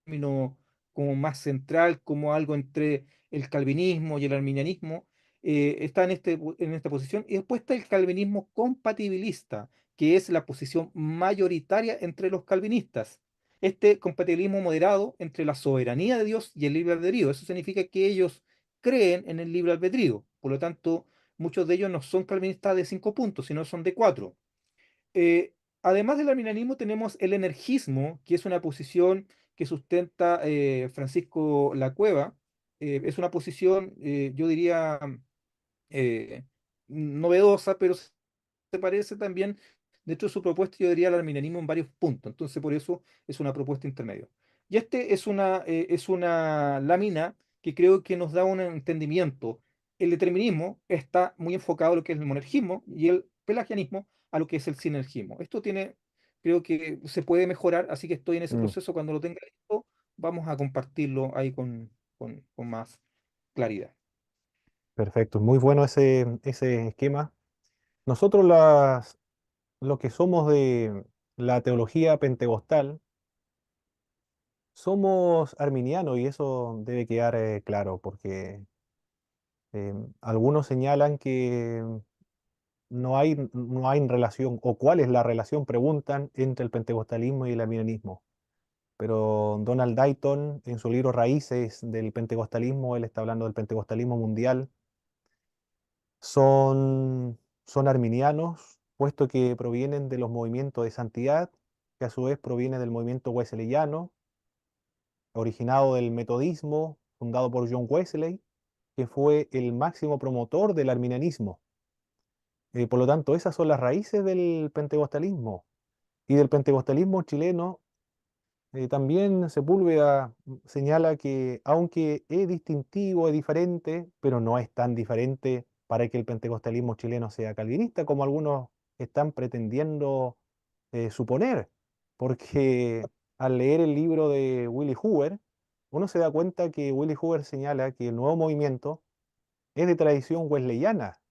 término como más central, como algo entre el calvinismo y el arminianismo, está en esta posición. Y después está el calvinismo compatibilista, que es la posición mayoritaria entre los calvinistas. Este compatibilismo moderado entre la soberanía de Dios y el libre albedrío. Eso significa que ellos creen en el libre albedrío. Por lo tanto, muchos de ellos no son calvinistas de 5 puntos, sino son de 4. Eh, Además del arminianismo tenemos el energismo, que es una posición que sustenta Francisco Lacueva. Es una posición, yo diría, eh, novedosa, pero se parece también, dentro de su propuesta, yo diría, al arminianismo en varios puntos. Entonces, por eso es una propuesta intermedia. Y este es una lámina que creo que nos da un entendimiento. El determinismo está muy enfocado a lo que es el monergismo y el pelagianismo a lo que es el sinergismo. Esto tiene creo que se puede mejorar, así que estoy en ese Mm, proceso. Cuando lo tenga listo, vamos a compartirlo ahí con más claridad. perfecto, muy bueno ese esquema. Nosotros los que somos de la teología pentecostal, somos arminianos y eso debe quedar claro, porque algunos señalan que no hay relación, o cuál es la relación, preguntan, entre el pentecostalismo y el arminianismo. Pero Donald Dayton, en su libro Raíces del Pentecostalismo, él está hablando del pentecostalismo mundial, son arminianos, puesto que provienen de los movimientos de santidad, que a su vez proviene del movimiento wesleyano, originado del metodismo, fundado por John Wesley, que fue el máximo promotor del arminianismo. Por lo tanto, esas son las raíces del pentecostalismo. Y del pentecostalismo chileno, también Sepúlveda señala que aunque es distintivo, es diferente, pero no es tan diferente para que el pentecostalismo chileno sea calvinista como algunos están pretendiendo suponer, porque al leer el libro de Willy Hoover, uno se da cuenta que Willy Hoover señala que el nuevo movimiento es de tradición wesleyana,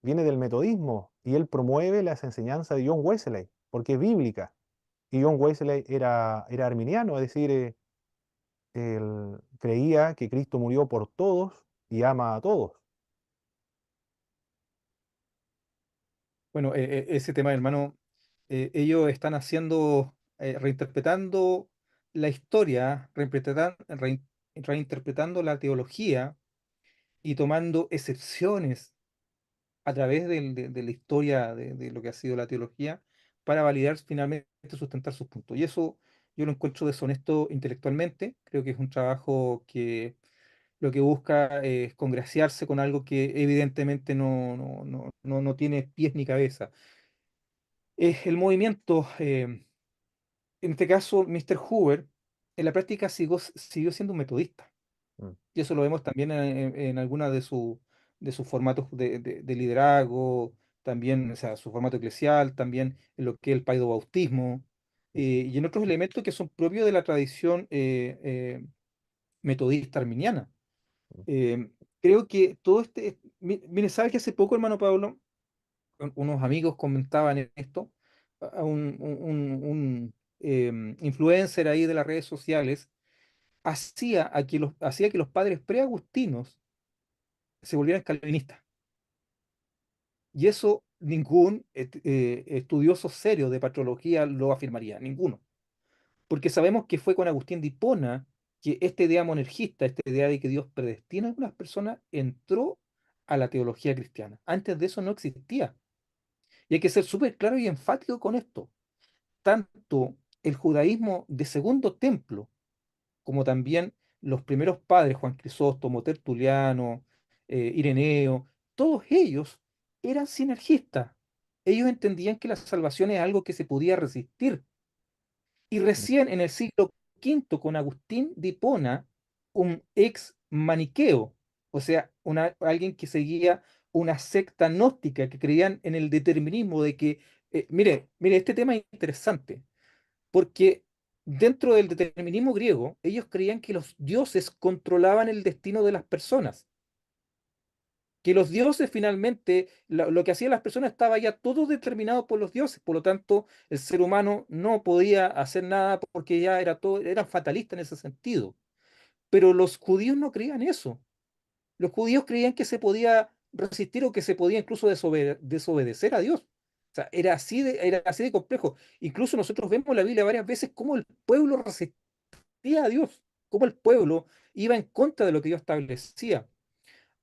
viene del metodismo, y él promueve las enseñanzas de John Wesley, porque es bíblica. Y John Wesley era arminiano, es decir, él creía que Cristo murió por todos y ama a todos. Bueno, ese tema, hermano, ellos están haciendo, reinterpretando la historia, reinterpretando la teología y tomando excepciones a través de la historia de lo que ha sido la teología para validar finalmente, sustentar sus puntos. Y eso yo lo encuentro deshonesto intelectualmente. Creo que es un trabajo que lo que busca es congraciarse con algo que evidentemente no tiene pies ni cabeza. Es el movimiento, en este caso, Mr. Hoover, en la práctica siguió siendo un metodista. Mm, Y eso lo vemos también en algunas de sus formatos de liderazgo, también, o sea, su formato eclesial, también en lo que es el paidobautismo, y en otros elementos que son propios de la tradición metodista arminiana. mm, Eh, Creo que todo mire, ¿sabes que hace poco, hermano Pablo, unos amigos comentaban esto, a un influencer ahí de las redes sociales, hacía que los padres preagustinos se volvieran calvinistas. Y eso ningún estudioso serio de patrología lo afirmaría, ninguno. Porque sabemos que fue con Agustín de Hipona que esta idea monergista, esta idea de que Dios predestina a algunas personas, entró a la teología cristiana. Antes de eso no existía. Y hay que ser súper claro y enfático con esto. Tanto el judaísmo de Segundo Templo, como también los primeros padres, Juan Crisóstomo, Tertuliano, Ireneo, todos ellos eran sinergistas. Ellos entendían que la salvación es algo que se podía resistir. Y mm, recién en el siglo V, con Agustín de Hipona, un ex maniqueo, o sea, alguien que seguía una secta gnóstica, que creían en el determinismo de que, mire, este tema es interesante porque dentro del determinismo griego, ellos creían que los dioses controlaban el destino de las personas, que los dioses finalmente, lo que hacían las personas estaba ya todo determinado por los dioses, por lo tanto, el ser humano no podía hacer nada porque ya era todo, era fatalista en ese sentido. Pero los judíos no creían eso. Los judíos creían que se podía resistir o que se podía incluso desobedecer a Dios. O sea, era así de complejo. Incluso nosotros vemos en la Biblia varias veces cómo el pueblo resistía a Dios, cómo el pueblo iba en contra de lo que Dios establecía.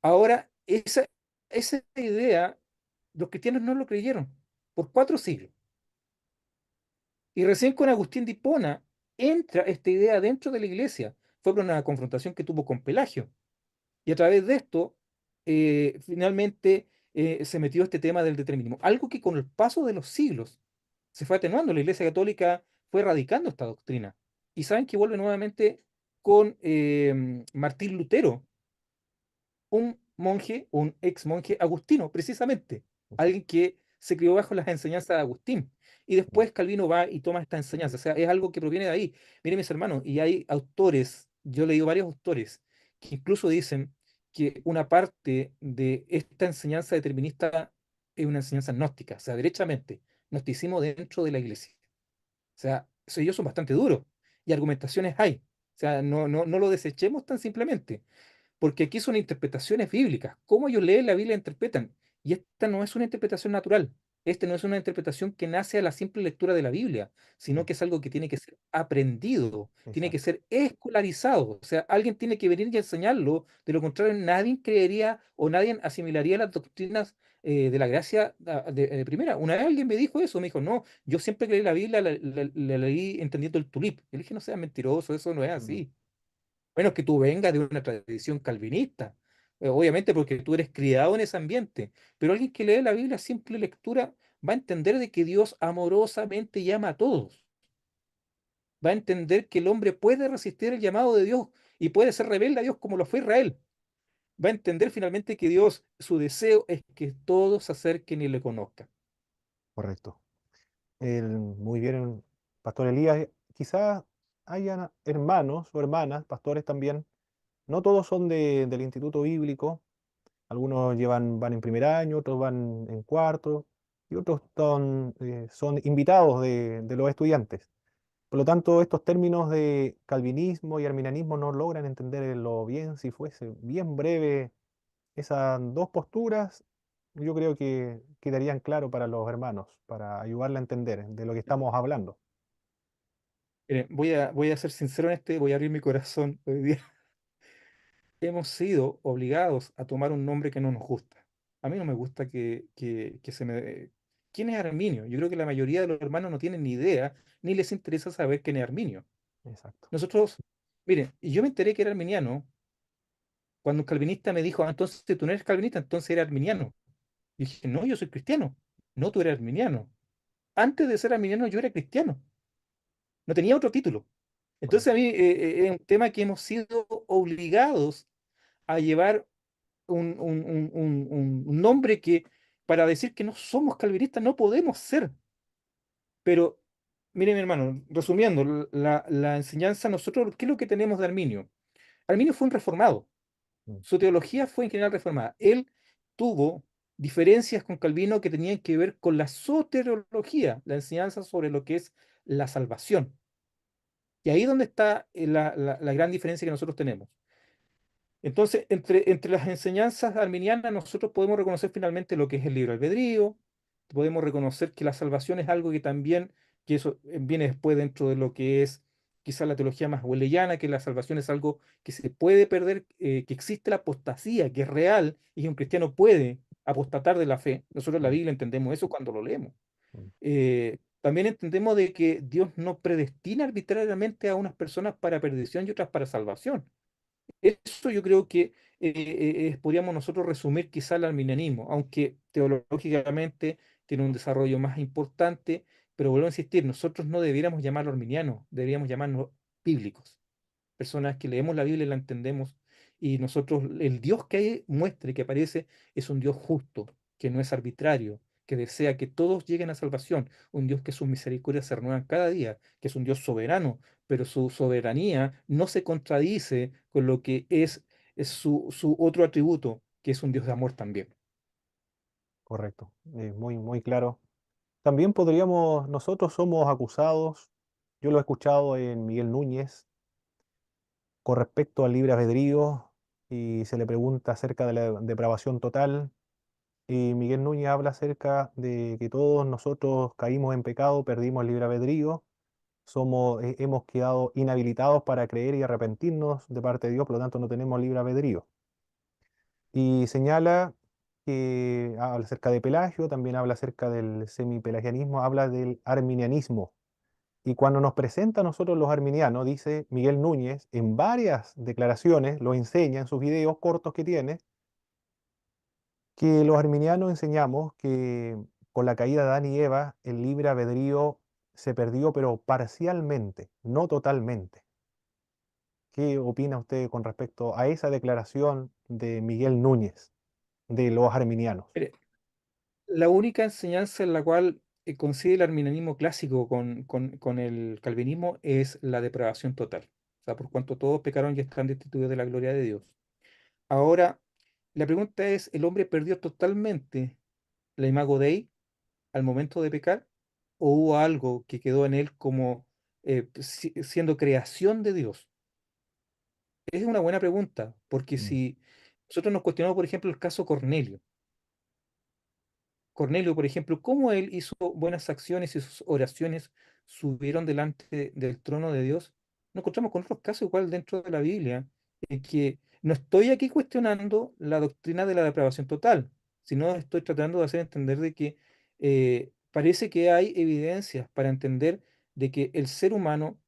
Ahora, esa idea, los cristianos no lo creyeron por 4 siglos. Y recién con Agustín de Hipona entra esta idea dentro de la iglesia. Fue por una confrontación que tuvo con Pelagio. Y a través de esto, finalmente se metió este tema del determinismo. Algo que con el paso de los siglos se fue atenuando. La Iglesia Católica fue erradicando esta doctrina. Y saben que vuelve nuevamente con Martín Lutero, un monje, un ex monje agustino, precisamente. Alguien que se crió bajo las enseñanzas de Agustín. Y después Calvino va y toma esta enseñanza. O sea, es algo que proviene de ahí. Miren, mis hermanos, y hay autores, yo he leído varios autores, que incluso dicen que una parte de esta enseñanza determinista es una enseñanza gnóstica, o sea, derechamente, gnosticismo dentro de la iglesia. O sea, ellos son bastante duros y argumentaciones hay. O sea, no lo desechemos tan simplemente, porque aquí son interpretaciones bíblicas. Cómo ellos leen la Biblia e interpretan. Y esta no es una interpretación natural. Esta no es una interpretación que nace a la simple lectura de la Biblia, sino Mm, que es algo que tiene que ser aprendido, tiene que exacto. ser escolarizado. O sea, alguien tiene que venir y enseñarlo. De lo contrario, nadie creería o nadie asimilaría las doctrinas de la gracia de primera. Una vez alguien me dijo eso, me dijo, no, yo siempre que leí la Biblia la leí entendiendo el tulip. Yo le dije, no seas mentiroso, eso no es Mm, así. Bueno, que tú vengas de una tradición calvinista, obviamente porque tú eres criado en ese ambiente, pero alguien que lee la Biblia a simple lectura va a entender de que Dios amorosamente llama a todos, va a entender que el hombre puede resistir el llamado de Dios y puede ser rebelde a Dios como lo fue Israel, va a entender finalmente que Dios, su deseo es que todos se acerquen y le conozcan. correcto. Muy bien, Pastor Elías. Quizás hayan hermanos o hermanas, pastores también. No todos son del Instituto Bíblico. Algunos van en primer año, otros van en cuarto y otros son invitados de los estudiantes. Por lo tanto, estos términos de calvinismo y arminianismo no logran entenderlo bien. Si fuese bien breve esas dos posturas, yo creo que quedarían claro para los hermanos, para ayudarle a entender de lo que estamos hablando. Miren, voy a ser sincero en este, voy a abrir mi corazón hoy día. Hemos sido obligados a tomar un nombre que no nos gusta. A mí no me gusta que se me... ¿Quién es Arminio? Yo creo que la mayoría de los hermanos no tienen ni idea, ni les interesa saber quién es Arminio. Exacto. Nosotros, miren, y yo me enteré que era arminiano cuando un calvinista me dijo, "Ah, entonces tú no eres calvinista, entonces eres arminiano". Y dije, no, yo soy cristiano. No, tú eres arminiano. Antes de ser arminiano yo era cristiano. No tenía otro título. Entonces a Correcto. mí es un tema que hemos sido obligados a llevar un nombre que para decir que no somos calvinistas no podemos ser. Pero, mire mi hermano, resumiendo, la enseñanza, nosotros, ¿qué es lo que tenemos de Arminio? Arminio fue un reformado. Mm, Su teología fue en general reformada. Él tuvo diferencias con Calvino que tenían que ver con la soteriología, la enseñanza sobre lo que es la salvación. Y ahí es donde está la gran diferencia que nosotros tenemos. Entonces, entre las enseñanzas arminianas, nosotros podemos reconocer finalmente lo que es el libre albedrío, podemos reconocer que la salvación es algo que también, que eso viene después dentro de lo que es quizás la teología más weleyana, que la salvación es algo que se puede perder, que existe la apostasía, que es real y que un cristiano puede apostatar de la fe. Nosotros en la mm, Biblia entendemos eso cuando lo leemos. mm. También entendemos de que Dios no predestina arbitrariamente a unas personas para perdición y otras para salvación. Eso yo creo que podríamos nosotros resumir quizá el arminianismo, aunque teológicamente tiene un desarrollo más importante, pero vuelvo a insistir, nosotros no debiéramos llamarlo arminiano, deberíamos llamarnos bíblicos, personas que leemos la Biblia y la entendemos, y nosotros, el Dios que ahí muestre, que aparece, es un Dios justo, que no es arbitrario, que desea que todos lleguen a salvación, un Dios que sus misericordias se renuevan cada día, que es un Dios soberano, pero su soberanía no se contradice con lo que es su otro atributo, que es un Dios de amor también. Correcto. Muy, muy claro. También podríamos, nosotros somos acusados, yo lo he escuchado en Miguel Núñez, con respecto al libre albedrío, y se le pregunta acerca de la depravación total, y Miguel Núñez habla acerca de que todos nosotros caímos en pecado, perdimos el libre albedrío, hemos quedado inhabilitados para creer y arrepentirnos de parte de Dios, por lo tanto no tenemos libre albedrío. Y señala que habla acerca de Pelagio, también habla acerca del semipelagianismo, habla del arminianismo. Y cuando nos presenta a nosotros los arminianos, dice Miguel Núñez, en varias declaraciones, lo enseña en sus videos cortos que tiene, que los arminianos enseñamos que con la caída de Adán y Eva, el libre albedrío se perdió, pero parcialmente, no totalmente. ¿Qué opina usted con respecto a esa declaración de Miguel Núñez, de los arminianos? la única enseñanza en la cual coincide el arminianismo clásico con el calvinismo es la depravación total. O sea, por cuanto todos pecaron y están destituidos de la gloria de Dios. Ahora, la pregunta es, ¿el hombre perdió totalmente la imago Dei al momento de pecar? ¿O hubo algo que quedó en él como siendo creación de Dios? Es una buena pregunta, porque Mm, si nosotros nos cuestionamos, por ejemplo, el caso Cornelio. Cornelio, por ejemplo, cómo él hizo buenas acciones y sus oraciones subieron delante del trono de Dios. Nos encontramos con otros casos igual dentro de la Biblia, en que no estoy aquí cuestionando la doctrina de la depravación total, sino estoy tratando de hacer entender de que parece que hay evidencias para entender de que el ser humano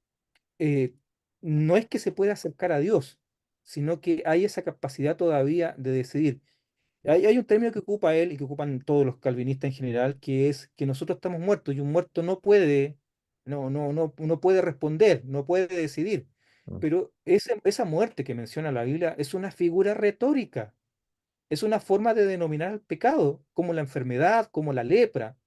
eh, no es que se pueda acercar a Dios, sino que hay esa capacidad todavía de decidir. Hay un término que ocupa él y que ocupan todos los calvinistas en general, que es que nosotros estamos muertos y un muerto no puede, no puede responder, no puede decidir. mm, Pero esa muerte que menciona la Biblia es una figura retórica, es una forma de denominar el pecado, como la enfermedad, como la lepra,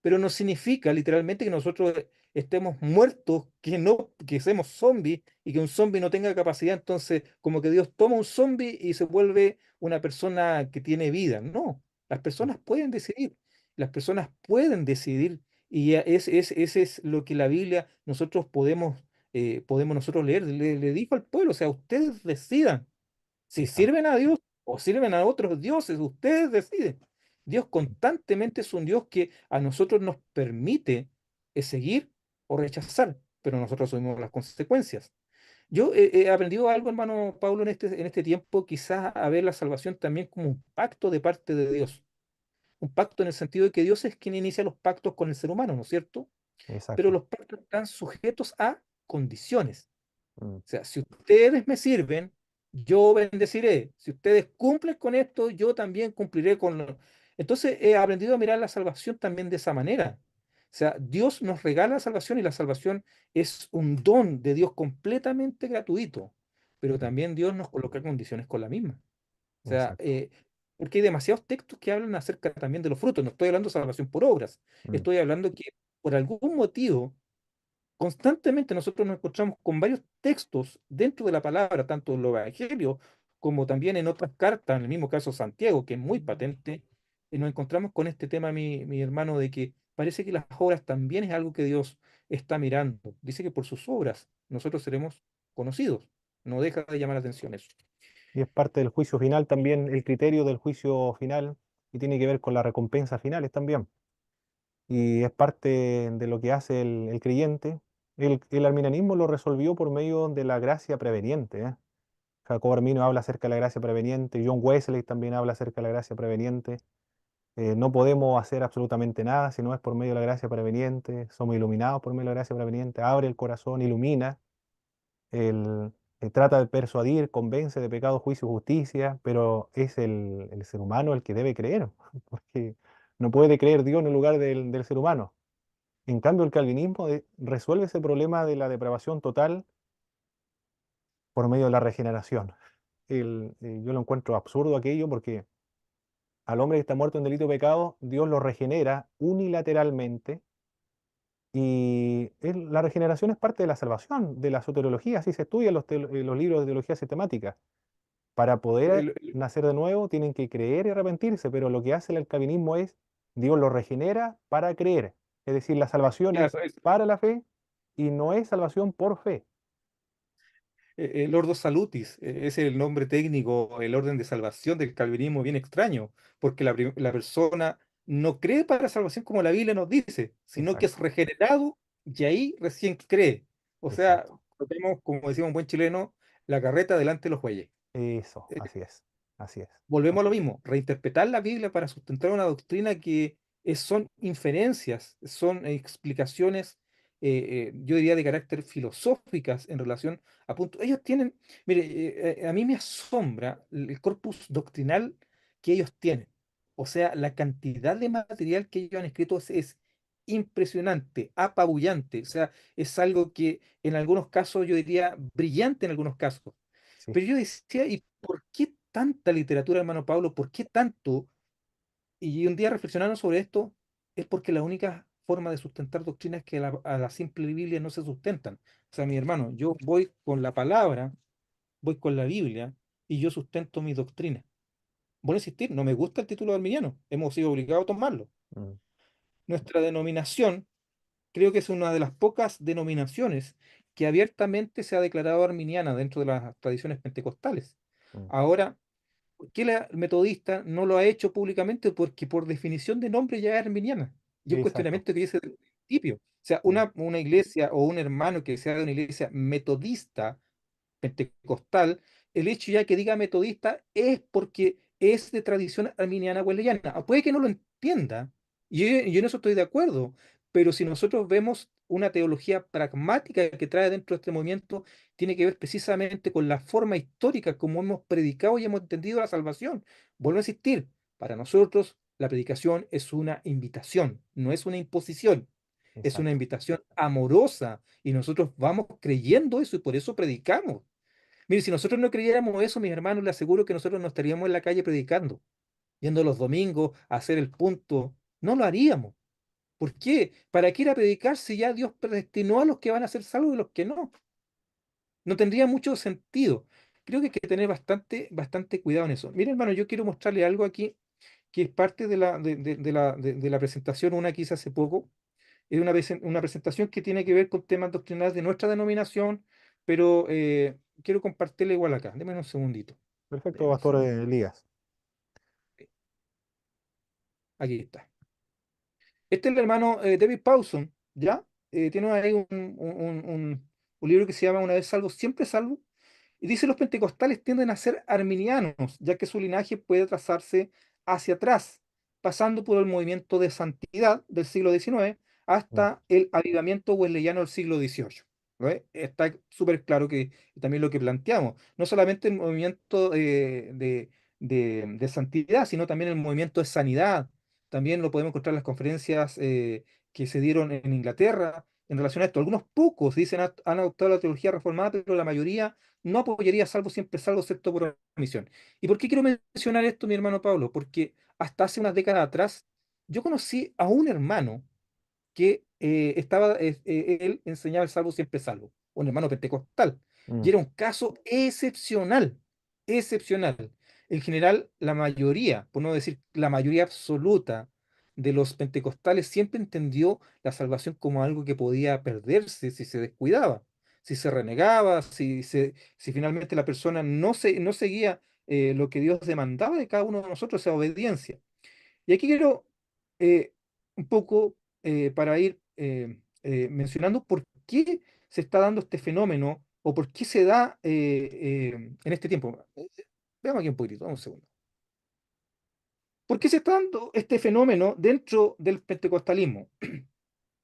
pero no significa literalmente que nosotros estemos muertos, que seamos zombies y que un zombie no tenga capacidad, entonces como que Dios toma un zombie y se vuelve una persona que tiene vida. No, las personas pueden decidir, las personas pueden decidir y ese es lo que la Biblia nosotros podemos nosotros leer, le dijo al pueblo, o sea, ustedes decidan. Si exacto, sirven a Dios o sirven a otros dioses, ustedes deciden. Dios constantemente es un Dios que a nosotros nos permite seguir o rechazar, pero nosotros asumimos las consecuencias. Yo he aprendido algo, hermano Pablo, en este tiempo, quizás a ver la salvación también como un pacto de parte de Dios. Un pacto en el sentido de que Dios es quien inicia los pactos con el ser humano, ¿no es cierto? Pero exacto. los pactos están sujetos a condiciones. Mm, O sea, si ustedes me sirven, yo bendeciré. Si ustedes cumplen con esto, yo también cumpliré con lo... Entonces he aprendido a mirar la salvación también de esa manera. O sea, Dios nos regala la salvación y la salvación es un don de Dios completamente gratuito, pero mm, también Dios nos coloca condiciones con la misma. O sea, exacto. porque hay demasiados textos que hablan acerca también de los frutos. No estoy hablando de salvación por obras, Mm, estoy hablando que por algún motivo constantemente nosotros nos encontramos con varios textos dentro de la palabra, tanto en los evangelios como también en otras cartas, en el mismo caso Santiago, que es muy patente, y nos encontramos con este tema, mi hermano, de que parece que las obras también es algo que Dios está mirando. Dice que por sus obras nosotros seremos conocidos. No deja de llamar la atención eso. y es parte del juicio final también, el criterio del juicio final, y tiene que ver con las recompensas finales también. Y es parte de lo que hace el creyente. El arminianismo lo resolvió por medio de la gracia preveniente, ¿eh? Jacobo Arminio habla acerca de la gracia preveniente, John Wesley también habla acerca de la gracia preveniente. No podemos hacer absolutamente nada si no es por medio de la gracia preveniente, somos iluminados por medio de la gracia preveniente, abre el corazón, ilumina, él, trata de persuadir, convence de pecado, juicio y justicia, pero es el ser humano el que debe creer, porque no puede creer Dios en el lugar del ser humano. En cambio, el calvinismo resuelve ese problema de la depravación total por medio de la regeneración. Yo lo encuentro absurdo aquello porque al hombre que está muerto en delito de pecado, Dios lo regenera unilateralmente y la regeneración es parte de la salvación, de la soteriología, así se estudia en los libros de teología sistemática. Para poder El- el- nacer de nuevo tienen que creer y arrepentirse, pero lo que hace el calvinismo es, Dios lo regenera para creer. Es decir, la salvación claro, es para la fe y no es salvación por fe. el Ordo Salutis, es el nombre técnico, el orden de salvación del calvinismo bien extraño, porque la persona no cree para salvación como la Biblia nos dice, sino que es Exacto, regenerado y ahí recién cree. O sea, exacto. tenemos, como decía un buen chileno, la carreta delante de los bueyes. Eso, así es, así es, Volvemos a así lo es. mismo, reinterpretar la Biblia para sustentar una doctrina que son inferencias, son explicaciones, yo diría de carácter filosóficas en relación a puntos. Ellos tienen, mire, a mí me asombra el corpus doctrinal que ellos tienen. O sea, la cantidad de material que ellos han escrito es impresionante, apabullante. O sea, es algo que en algunos casos yo diría brillante en algunos casos. Sí. Pero yo decía, ¿y por qué tanta literatura, hermano Pablo? ¿Por qué tanto? Y un día reflexionando sobre esto, es porque la única forma de sustentar doctrinas que a la simple Biblia no se sustentan. O sea, mi hermano, yo voy con la palabra, voy con la Biblia y yo sustento mi doctrina. Voy a insistir, no me gusta el título de arminiano, hemos sido obligados a tomarlo. mm, Nuestra denominación creo que es una de las pocas denominaciones que abiertamente se ha declarado arminiana dentro de las tradiciones pentecostales. mm. Ahora, ¿por qué la metodista no lo ha hecho públicamente? Porque por definición de nombre ya es arminiana. Y un Exacto. cuestionamiento que hice desde el principio. O sea, Mm, una iglesia o un hermano que sea de una iglesia metodista pentecostal, el hecho ya que diga metodista es porque es de tradición arminiana wesleyana. Puede que no lo entienda, y yo en eso estoy de acuerdo, pero si nosotros vemos una teología pragmática que trae dentro de este movimiento, tiene que ver precisamente con la forma histórica como hemos predicado y hemos entendido la salvación. Vuelvo a insistir, para nosotros la predicación es una invitación, no es una imposición. Es una exacto. invitación amorosa y nosotros vamos creyendo eso y por eso predicamos. Mire, si nosotros no creyéramos eso, mis hermanos, les aseguro que nosotros no estaríamos en la calle predicando, yendo los domingos a hacer el punto. No lo haríamos. ¿Por qué? ¿Para qué ir a predicar si ya Dios predestinó a los que van a ser salvos y los que no? No tendría mucho sentido. Creo que hay que tener bastante cuidado en eso. Mire, hermano, yo quiero mostrarle algo aquí que es parte de la presentación, una que hice hace poco. Es una presentación que tiene que ver con temas doctrinales de nuestra denominación, pero quiero compartirla igual acá. Déme un segundito. Perfecto, Deme un Pastor segundo. Elías. Aquí está. Este es el hermano David Pawson, ¿ya? Tiene ahí un libro que se llama Una vez salvo, siempre salvo. Y dice, los pentecostales tienden a ser arminianos, ya que su linaje puede trazarse hacia atrás, pasando por el movimiento de santidad del siglo XIX Mm, hasta el avivamiento wesleyano del siglo XVIII. ¿Lo ve? Está súper claro que también lo que planteamos, no solamente el movimiento de santidad, sino también el movimiento de sanidad. También lo podemos encontrar en las conferencias que se dieron en Inglaterra en relación a esto. Algunos pocos dicen han adoptado la teología reformada, pero la mayoría no apoyaría salvo siempre salvo, excepto por omisión. ¿Y por qué quiero mencionar esto, mi hermano Pablo? Porque hasta hace unas décadas atrás yo conocí a un hermano que él enseñaba el salvo siempre salvo, un hermano pentecostal. Y mm, era un caso excepcional, excepcional. En general, la mayoría, por no decir la mayoría absoluta de los pentecostales siempre entendió la salvación como algo que podía perderse si se descuidaba, si se renegaba, si finalmente la persona no seguía lo que Dios demandaba de cada uno de nosotros, esa obediencia. Y aquí quiero un poco para ir mencionando por qué se está dando este fenómeno o por qué se da en este tiempo. Veamos aquí un poquitito, vamos un segundo. ¿Por qué se está dando este fenómeno dentro del pentecostalismo?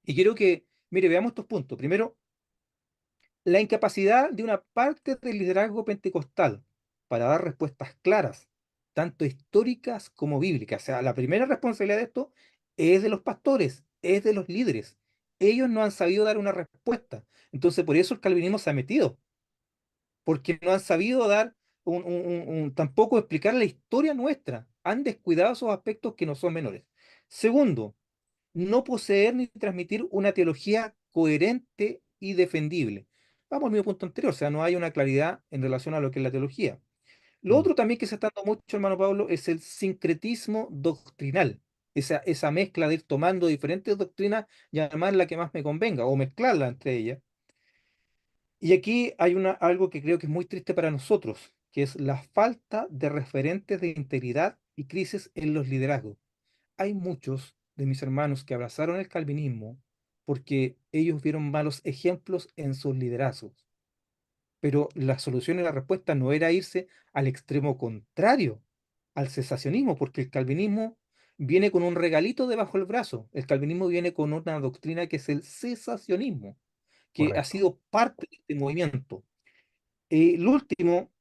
Y quiero que, mire, veamos estos puntos. Primero, la incapacidad de una parte del liderazgo pentecostal para dar respuestas claras, tanto históricas como bíblicas. O sea, la primera responsabilidad de esto es de los pastores, es de los líderes. Ellos no han sabido dar una respuesta. Entonces, por eso el calvinismo se ha metido, porque no han sabido dar tampoco explicar la historia nuestra. Han descuidado esos aspectos que no son menores. Segundo, no poseer ni transmitir una teología coherente y defendible. Vamos al mismo punto anterior, o sea, no hay una claridad en relación a lo que es la teología. Lo mm, otro también que se está dando mucho, hermano Pablo, es el sincretismo doctrinal. Esa mezcla de ir tomando diferentes doctrinas y armar la que más me convenga, o mezclarla entre ellas. Y aquí hay algo que creo que es muy triste para nosotros, que es la falta de referentes de integridad y crisis en los liderazgos. Hay muchos de mis hermanos que abrazaron el calvinismo porque ellos vieron malos ejemplos en sus liderazgos. Pero la solución y la respuesta no era irse al extremo contrario, al cesacionismo, porque el calvinismo viene con un regalito debajo del brazo. El calvinismo viene con una doctrina que es el cesacionismo, que ha correcto. sido parte de este movimiento. Lo último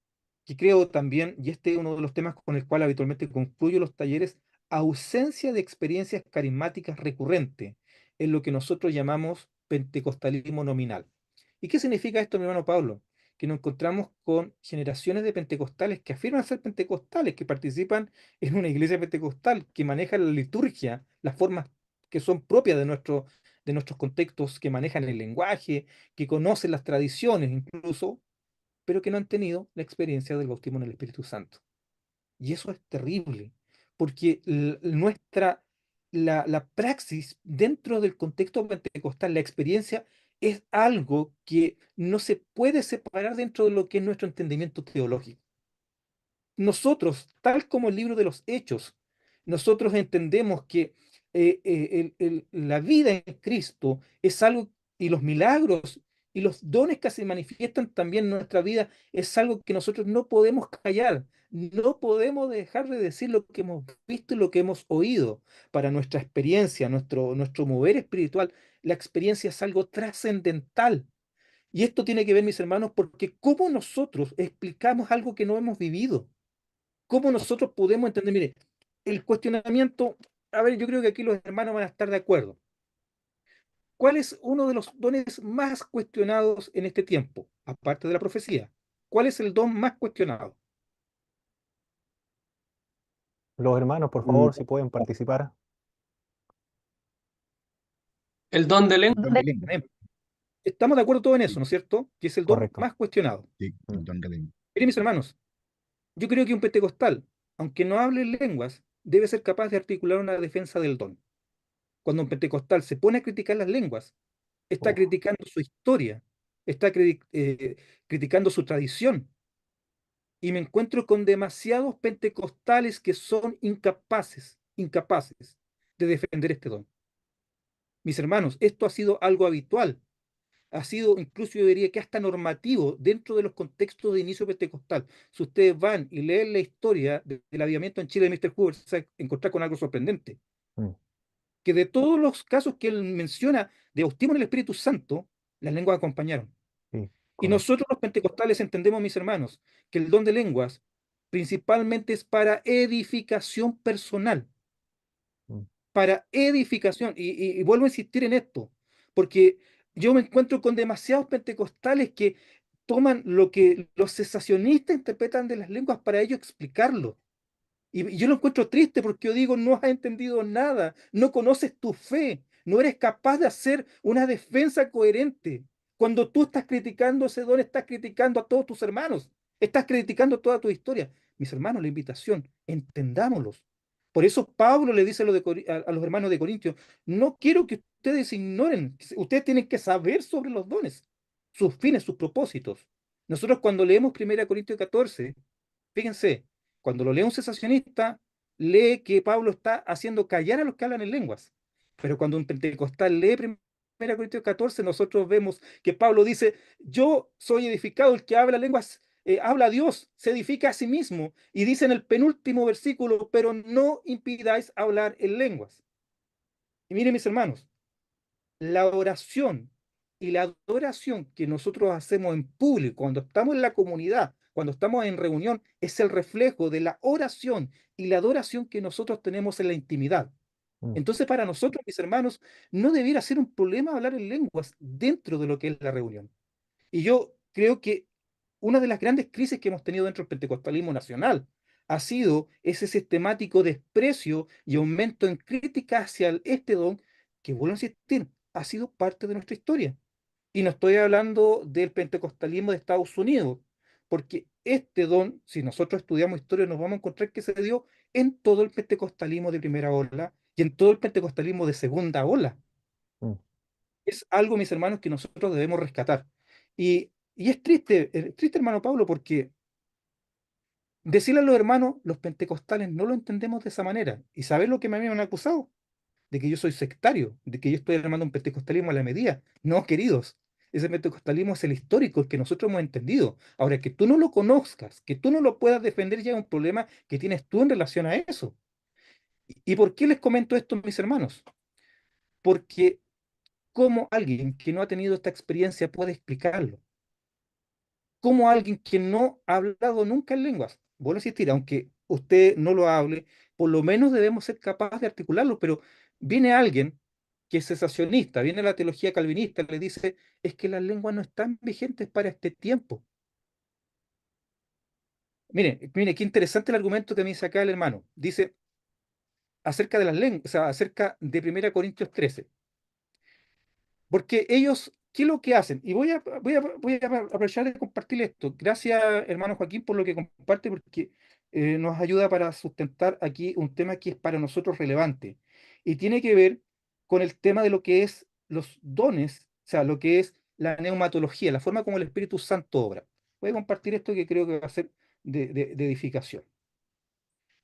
que creo también, y este es uno de los temas con el cual habitualmente concluyo los talleres, ausencia de experiencias carismáticas recurrente, en lo que nosotros llamamos pentecostalismo nominal. ¿Y qué significa esto, mi hermano Pablo? que nos encontramos con generaciones de pentecostales que afirman ser pentecostales, que participan en una iglesia pentecostal, que manejan la liturgia, las formas que son propias de nuestros contextos, que manejan el lenguaje, que conocen las tradiciones incluso, pero que no han tenido la experiencia del bautismo en el Espíritu Santo. Y eso es terrible, porque la praxis dentro del contexto pentecostal, la experiencia, es algo que no se puede separar dentro de lo que es nuestro entendimiento teológico. Nosotros, tal como el libro de los Hechos, nosotros entendemos que la vida en Cristo es algo, y los milagros y los dones que se manifiestan también en nuestra vida es algo que nosotros no podemos callar, no podemos dejar de decir lo que hemos visto y lo que hemos oído. Para nuestra experiencia, nuestro mover espiritual, la experiencia es algo trascendental. Y esto tiene que ver, mis hermanos, porque cómo nosotros explicamos algo que no hemos vivido. ¿Cómo nosotros podemos entender? Mire, el cuestionamiento, a ver, yo creo que aquí los hermanos van a estar de acuerdo. ¿Cuál es uno de los dones más cuestionados en este tiempo, aparte de la profecía? ¿Cuál es el don más cuestionado? Los hermanos, por Mm, favor, si pueden participar. El don de El lengua. don de lengua. Estamos de acuerdo todos en eso, Sí, ¿no es cierto? Que es el don Correcto. más cuestionado. sí, Mm, el don de lengua. Miren, mis hermanos, yo creo que un pentecostal, aunque no hable lenguas, debe ser capaz de articular una defensa del don. Cuando un pentecostal se pone a criticar las lenguas, está oh, criticando su historia, está criticando su tradición. Y me encuentro con demasiados pentecostales que son incapaces de defender este don. Mis hermanos, esto ha sido algo habitual, ha sido incluso yo diría que hasta normativo dentro de los contextos de inicio pentecostal. Si ustedes van y leen la historia del avivamiento en Chile de Mr. Hoover, se va a encontrar con algo sorprendente, mm, que de todos los casos que él menciona de bautismo en el Espíritu Santo, las lenguas acompañaron. sí, Y correcto. nosotros los pentecostales entendemos, mis hermanos, que el don de lenguas principalmente es para edificación personal, Mm, para edificación. Y vuelvo a insistir en esto, porque yo me encuentro con demasiados pentecostales que toman lo que los cesacionistas interpretan de las lenguas para ellos explicarlo. Y yo lo encuentro triste porque yo digo, no has entendido nada, no conoces tu fe, no eres capaz de hacer una defensa coherente. Cuando tú estás criticando ese don, estás criticando a todos tus hermanos, estás criticando toda tu historia. Mis hermanos, la invitación, entendámoslos. Por eso Pablo le dice a los hermanos de Corintios, no quiero que ustedes ignoren, ustedes tienen que saber sobre los dones, sus fines, sus propósitos. Nosotros cuando leemos 1 Corintios 14, fíjense, cuando lo lee un cesacionista, lee que Pablo está haciendo callar a los que hablan en lenguas. Pero cuando un pentecostal lee 1 Corintios 14, nosotros vemos que Pablo dice, yo soy edificado, el que habla lenguas, habla a Dios, se edifica a sí mismo. Y dice en el penúltimo versículo, pero no impidáis hablar en lenguas. Y miren, mis hermanos, la oración y la adoración que nosotros hacemos en público, cuando estamos en la comunidad, cuando estamos en reunión, es el reflejo de la oración y la adoración que nosotros tenemos en la intimidad. mm, Entonces, para nosotros, mis hermanos, no debiera ser un problema hablar en lenguas dentro de lo que es la reunión. Y yo creo que una de las grandes crisis que hemos tenido dentro del pentecostalismo nacional ha sido ese sistemático desprecio y aumento en crítica hacia este don que, vuelvo a insistir, ha sido parte de nuestra historia. Y no estoy hablando del pentecostalismo de Estados Unidos, porque este don, si nosotros estudiamos historia, nos vamos a encontrar que se dio en todo el pentecostalismo de primera ola y en todo el pentecostalismo de segunda ola. mm, Es algo, mis hermanos, que nosotros debemos rescatar. Y es triste, hermano Pablo, porque decirle a los hermanos, los pentecostales no lo entendemos de esa manera. ¿Y sabes lo que me han acusado? De que yo soy sectario, de que yo estoy armando un pentecostalismo a la medida. No, queridos, ese pentecostalismo es el histórico, el que nosotros hemos entendido. Ahora, que tú no lo conozcas, que tú no lo puedas defender, ya es un problema que tienes tú en relación a eso. ¿Y por qué les comento esto, mis hermanos? Porque ¿cómo alguien que no ha tenido esta experiencia puede explicarlo? ¿Cómo alguien que no ha hablado nunca en lenguas? Vuelvo a insistir, aunque usted no lo hable, por lo menos debemos ser capaces de articularlo, pero viene alguien que es cesacionista, viene la teología calvinista, le dice, es que las lenguas no están vigentes para este tiempo. Mire, qué interesante el argumento que me dice acá el hermano. Dice acerca de las lenguas, o sea, acerca de 1 Corintios 13. Porque ellos, ¿qué es lo que hacen? Y voy a aprovechar de compartir esto. Gracias, hermano Joaquín, por lo que comparte, porque nos ayuda para sustentar aquí un tema que es para nosotros relevante. Y tiene que ver con el tema de lo que es los dones, o sea, lo que es la neumatología, la forma como el Espíritu Santo obra. Voy a compartir esto que creo que va a ser de edificación.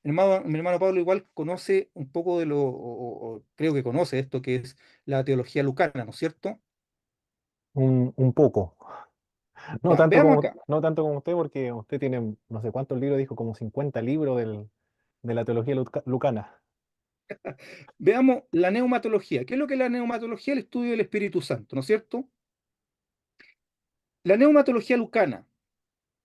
Mi hermano Pablo igual conoce un poco de o creo que conoce esto que es la teología lucana, ¿no es cierto? Un poco. No Ya, tanto veamos como, acá. no tanto como usted, porque usted tiene no sé cuántos libros, dijo como 50 libros de la teología lucana. Veamos la neumatología. ¿Qué es lo que es la neumatología? El estudio del Espíritu Santo, ¿no es cierto? La neumatología lucana.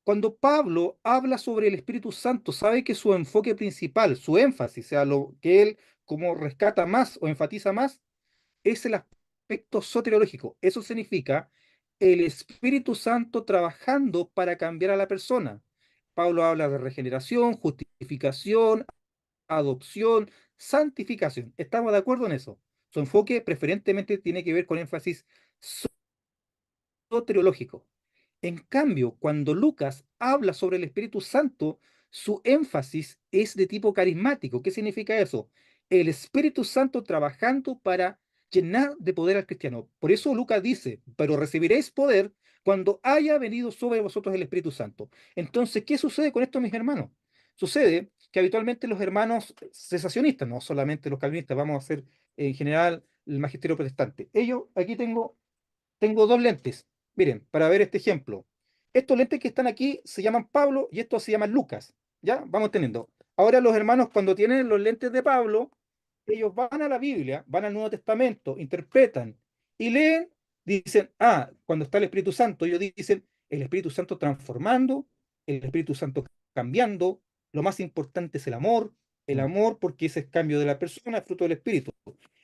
Cuando Pablo habla sobre el Espíritu Santo, sabe que su enfoque principal, su énfasis, o sea, lo que él como rescata más o enfatiza más, es el aspecto soteriológico. Eso significa el Espíritu Santo trabajando para cambiar a la persona. Pablo habla de regeneración, justificación, adopción, santificación. ¿Estamos de acuerdo en eso? Su enfoque preferentemente tiene que ver con énfasis soteriológico. En cambio, cuando Lucas habla sobre el Espíritu Santo, su énfasis es de tipo carismático. ¿Qué significa eso? El Espíritu Santo trabajando para llenar de poder al cristiano. Por eso Lucas dice, pero recibiréis poder cuando haya venido sobre vosotros el Espíritu Santo. Entonces, ¿qué sucede con esto, mis hermanos? Sucede que habitualmente los hermanos cesacionistas, no solamente los calvinistas, vamos a hacer en general el magisterio protestante. Aquí tengo dos lentes. Miren, para ver este ejemplo. Estos lentes que están aquí se llaman Pablo y estos se llaman Lucas. ¿Ya? Vamos teniendo. Ahora los hermanos cuando tienen los lentes de Pablo, ellos van a la Biblia, van al Nuevo Testamento, interpretan y leen, dicen, cuando está el Espíritu Santo, ellos dicen, el Espíritu Santo transformando, el Espíritu Santo cambiando, lo más importante es el Mm. amor porque ese es cambio de la persona, fruto del Espíritu.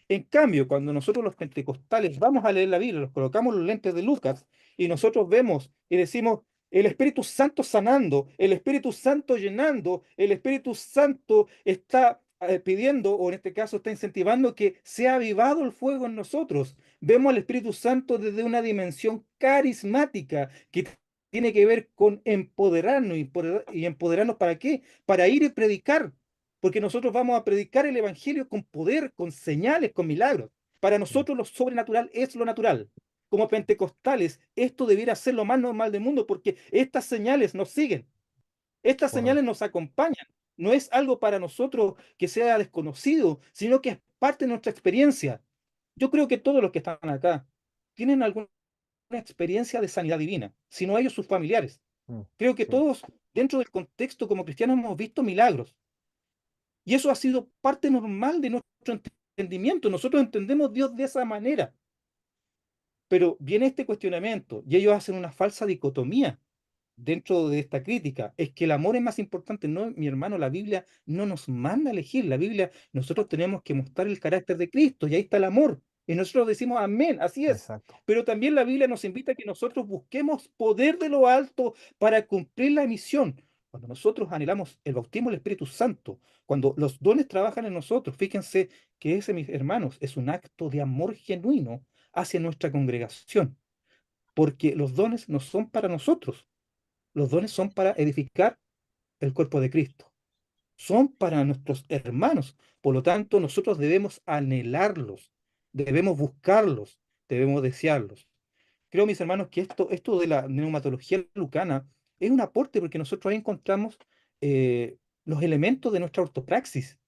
En cambio, cuando nosotros los pentecostales vamos a leer la Biblia, nos colocamos los lentes de Lucas y nosotros vemos y decimos, el Espíritu Santo sanando, el Espíritu Santo llenando, el Espíritu Santo está pidiendo, o en este caso está incentivando que sea avivado el fuego en nosotros. Vemos al Espíritu Santo desde una dimensión carismática que tiene que ver con empoderarnos y empoderarnos ¿para qué? Para ir y predicar, porque nosotros vamos a predicar el Evangelio con poder, con señales, con milagros. Para Mm. nosotros lo sobrenatural es lo natural. Como pentecostales, esto debiera ser lo más normal del mundo porque estas señales nos siguen, estas señales Correcto. nos acompañan. No es algo para nosotros que sea desconocido, sino que es parte de nuestra experiencia. Yo creo que todos los que están acá tienen alguna experiencia de sanidad divina, si no ellos, sus familiares. Mm. Creo que Sí, todos, dentro del contexto como cristianos, hemos visto milagros. Y eso ha sido parte normal de nuestro entendimiento. Nosotros entendemos a Dios de esa manera. Pero viene este cuestionamiento y ellos hacen una falsa dicotomía dentro de esta crítica. Es que el amor es más importante. No, mi hermano, la Biblia no nos manda a elegir. La Biblia, nosotros tenemos que mostrar el carácter de Cristo y ahí está el amor. Y nosotros decimos amén, así es. exacto. Pero también la Biblia nos invita a que nosotros busquemos poder de lo alto para cumplir la misión. Cuando nosotros anhelamos el bautismo del Espíritu Santo, cuando los dones trabajan en nosotros, fíjense que ese, mis hermanos, es un acto de amor genuino hacia nuestra congregación, porque los dones no son para nosotros, los dones son para edificar el cuerpo de Cristo, son para nuestros hermanos. Por lo tanto, nosotros debemos anhelarlos, debemos buscarlos, debemos desearlos. Creo, mis hermanos, que esto de la neumatología lucana es un aporte porque nosotros ahí encontramos los elementos de nuestra ortopraxis,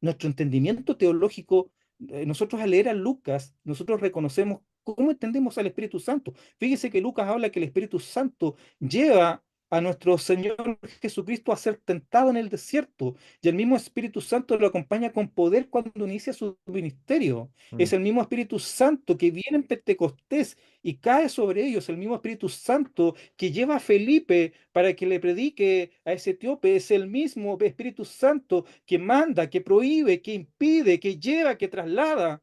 nuestro entendimiento teológico. Nosotros al leer a Lucas, nosotros reconocemos cómo entendemos al Espíritu Santo. Fíjese que Lucas habla que el Espíritu Santo lleva a nuestro Señor Jesucristo a ser tentado en el desierto, y el mismo Espíritu Santo lo acompaña con poder cuando inicia su ministerio. Mm. Es el mismo Espíritu Santo que viene en Pentecostés y cae sobre ellos, el mismo Espíritu Santo que lleva a Felipe para que le predique a ese etíope, es el mismo Espíritu Santo que manda, que prohíbe, que impide, que lleva, que traslada.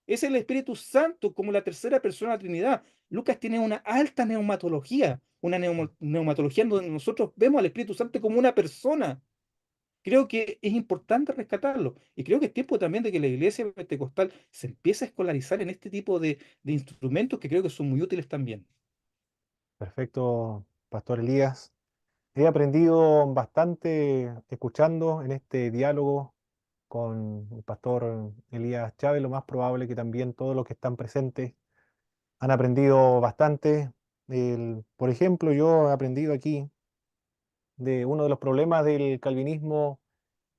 Es el Espíritu Santo como la tercera persona de la Trinidad. Lucas tiene una alta neumatología, una neumatología en donde nosotros vemos al Espíritu Santo como una persona. Creo que es importante rescatarlo. Y creo que es tiempo también de que la iglesia pentecostal se empiece a escolarizar en este tipo de instrumentos que creo que son muy útiles también. Perfecto, Pastor Elías. He aprendido bastante escuchando en este diálogo con el pastor Elías Chávez. Lo más probable que también todos los que están presentes han aprendido bastante. Por ejemplo, yo he aprendido aquí de uno de los problemas del calvinismo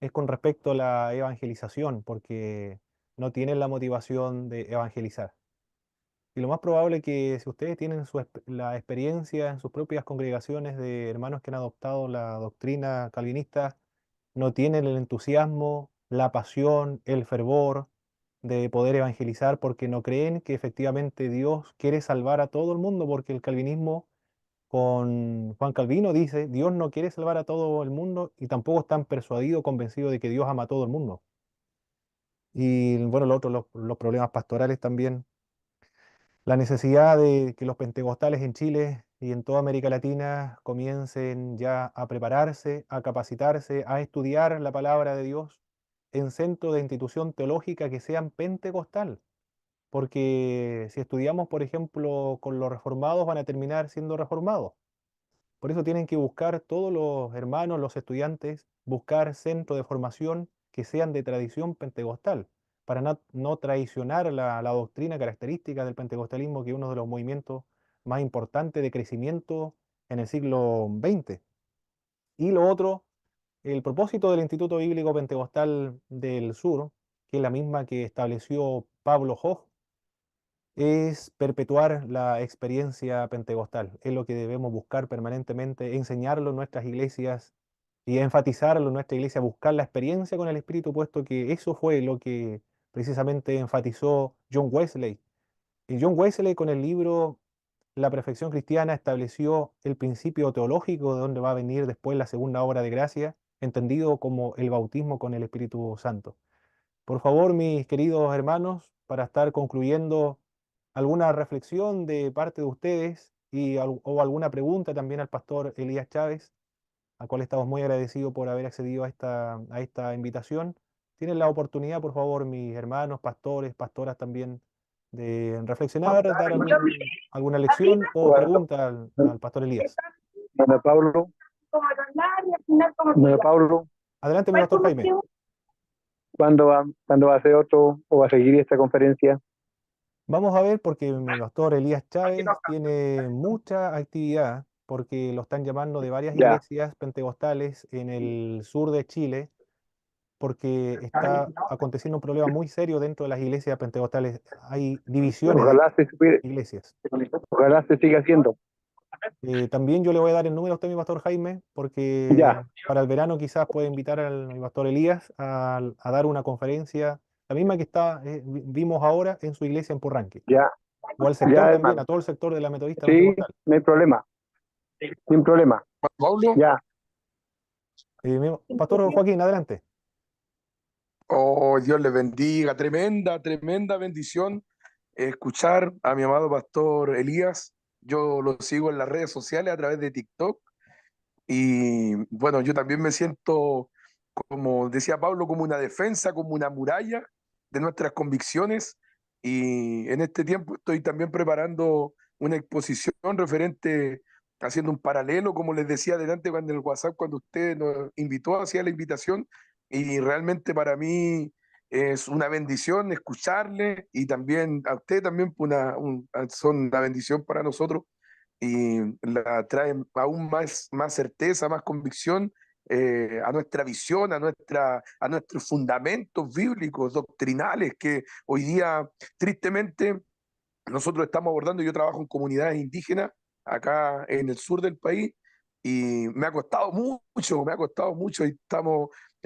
es con respecto a la evangelización, porque no tienen la motivación de evangelizar. Y lo más probable que si ustedes tienen la experiencia en sus propias congregaciones de hermanos que han adoptado la doctrina calvinista, no tienen el entusiasmo, la pasión, el fervor de poder evangelizar porque no creen que efectivamente Dios quiere salvar a todo el mundo, porque el calvinismo con Juan Calvino dice, Dios no quiere salvar a todo el mundo y tampoco están persuadidos, convencidos de que Dios ama a todo el mundo. Y bueno, lo otro, los problemas pastorales también, la necesidad de que los pentecostales en Chile y en toda América Latina comiencen ya a prepararse, a capacitarse, a estudiar la palabra de Dios en centros de institución teológica que sean pentecostal. Porque si estudiamos, por ejemplo, con los reformados, van a terminar siendo reformados. Por eso tienen que buscar todos los hermanos, los estudiantes, buscar centros de formación que sean de tradición pentecostal, para no traicionar la doctrina característica del pentecostalismo, que es uno de los movimientos más importantes de crecimiento en el siglo XX. Y lo otro, el propósito del Instituto Bíblico Pentecostal del Sur, que es la misma que estableció Pablo Hoff, es perpetuar la experiencia pentecostal. Es lo que debemos buscar permanentemente, enseñarlo en nuestras iglesias y enfatizarlo en nuestra iglesia, buscar la experiencia con el Espíritu, puesto que eso fue lo que precisamente enfatizó John Wesley. Y John Wesley con el libro La perfección cristiana estableció el principio teológico de donde va a venir después la segunda obra de gracia, entendido como el bautismo con el Espíritu Santo. Por favor, mis queridos hermanos, para estar concluyendo, alguna reflexión de parte de ustedes o alguna pregunta también al pastor Elías Chávez, al cual estamos muy agradecidos por haber accedido a esta invitación. Tienen la oportunidad, por favor, mis hermanos, pastores, pastoras también, de reflexionar, dar alguna lección o Bueno, pregunta al pastor Elías. Don Pablo, Don Pablo, Adelante, mi pastor Jaime. ¿cuándo va a hacer otro o va a seguir esta conferencia? Vamos a ver porque mi pastor Elías Chávez tiene mucha actividad porque lo están llamando de varias Ya, iglesias pentecostales en el sur de Chile porque está aconteciendo un problema muy serio dentro de las iglesias pentecostales. Hay divisiones de ojalá se supiera, iglesias. ojalá se siga haciendo. También yo le voy a dar el número a usted, mi pastor Jaime, porque Ya, para el verano quizás puede invitar al mi pastor Elías a dar una conferencia, la misma que vimos ahora en su iglesia en Purranque. ya, O al sector ya, también, hermano. a todo el sector de la metodista Sí, pentecostal. no hay problema, sin problema. Pablo, Ya, Pastor Joaquín, adelante. oh Dios les bendiga, tremenda, tremenda bendición escuchar a mi amado pastor Elías. Yo lo sigo en las redes sociales a través de TikTok y bueno, yo también me siento, como decía Pablo, como una defensa, como una muralla de nuestras convicciones y en este tiempo estoy también preparando una exposición referente, haciendo un paralelo, como les decía adelante cuando en el WhatsApp, cuando usted nos invitó, hacía la invitación y realmente para mí es una bendición escucharle y también a usted también son una bendición para nosotros y la traen aún más certeza, más convicción a nuestra visión, a nuestros fundamentos bíblicos, doctrinales, que hoy día, tristemente, nosotros estamos abordando. Yo trabajo en comunidades indígenas acá en el sur del país y me ha costado mucho y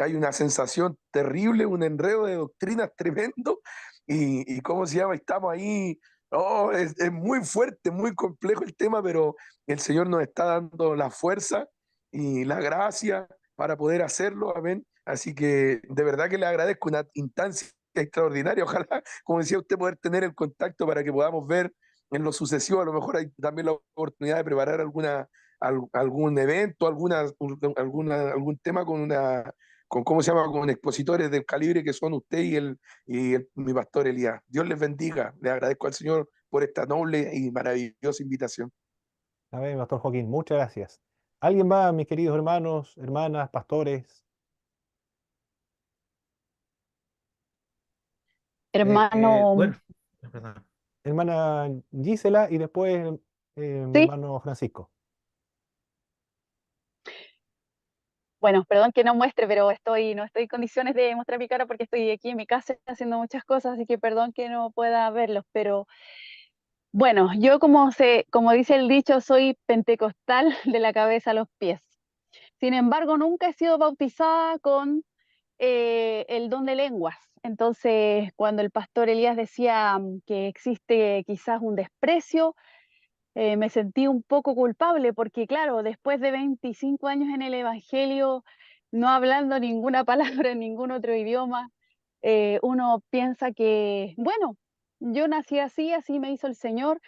hay una sensación terrible, un enredo de doctrinas tremendo y ¿cómo se llama? Estamos ahí, oh, es muy fuerte, muy complejo el tema, pero el Señor nos está dando la fuerza y la gracia para poder hacerlo, amén. Así que de verdad que le agradezco una instancia extraordinaria. Ojalá, como decía usted, poder tener el contacto para que podamos ver en lo sucesivo a lo mejor hay también la oportunidad de preparar algún evento, algún tema con, ¿cómo se llama? Con expositores del calibre que son usted mi pastor Elías. Dios les bendiga. Le agradezco al Señor por esta noble y maravillosa invitación. A ver, Pastor Joaquín, muchas gracias. ¿Alguien más, mis queridos hermanos, hermanas, pastores? Hermano, Bueno, perdón. Hermana Gisela y después mi sí, hermano Francisco. bueno, perdón que no muestre, pero no estoy en condiciones de mostrar mi cara porque estoy aquí en mi casa haciendo muchas cosas, así que perdón que no pueda verlos, pero bueno, yo como dice el dicho, soy pentecostal de la cabeza a los pies. Sin embargo, nunca he sido bautizada con el don de lenguas. Entonces, cuando el pastor Elías decía que existe quizás un desprecio, me sentí un poco culpable porque, claro, después de 25 años en el Evangelio, no hablando ninguna palabra en ningún otro idioma, uno piensa que, bueno, yo nací así, así me hizo el Señor,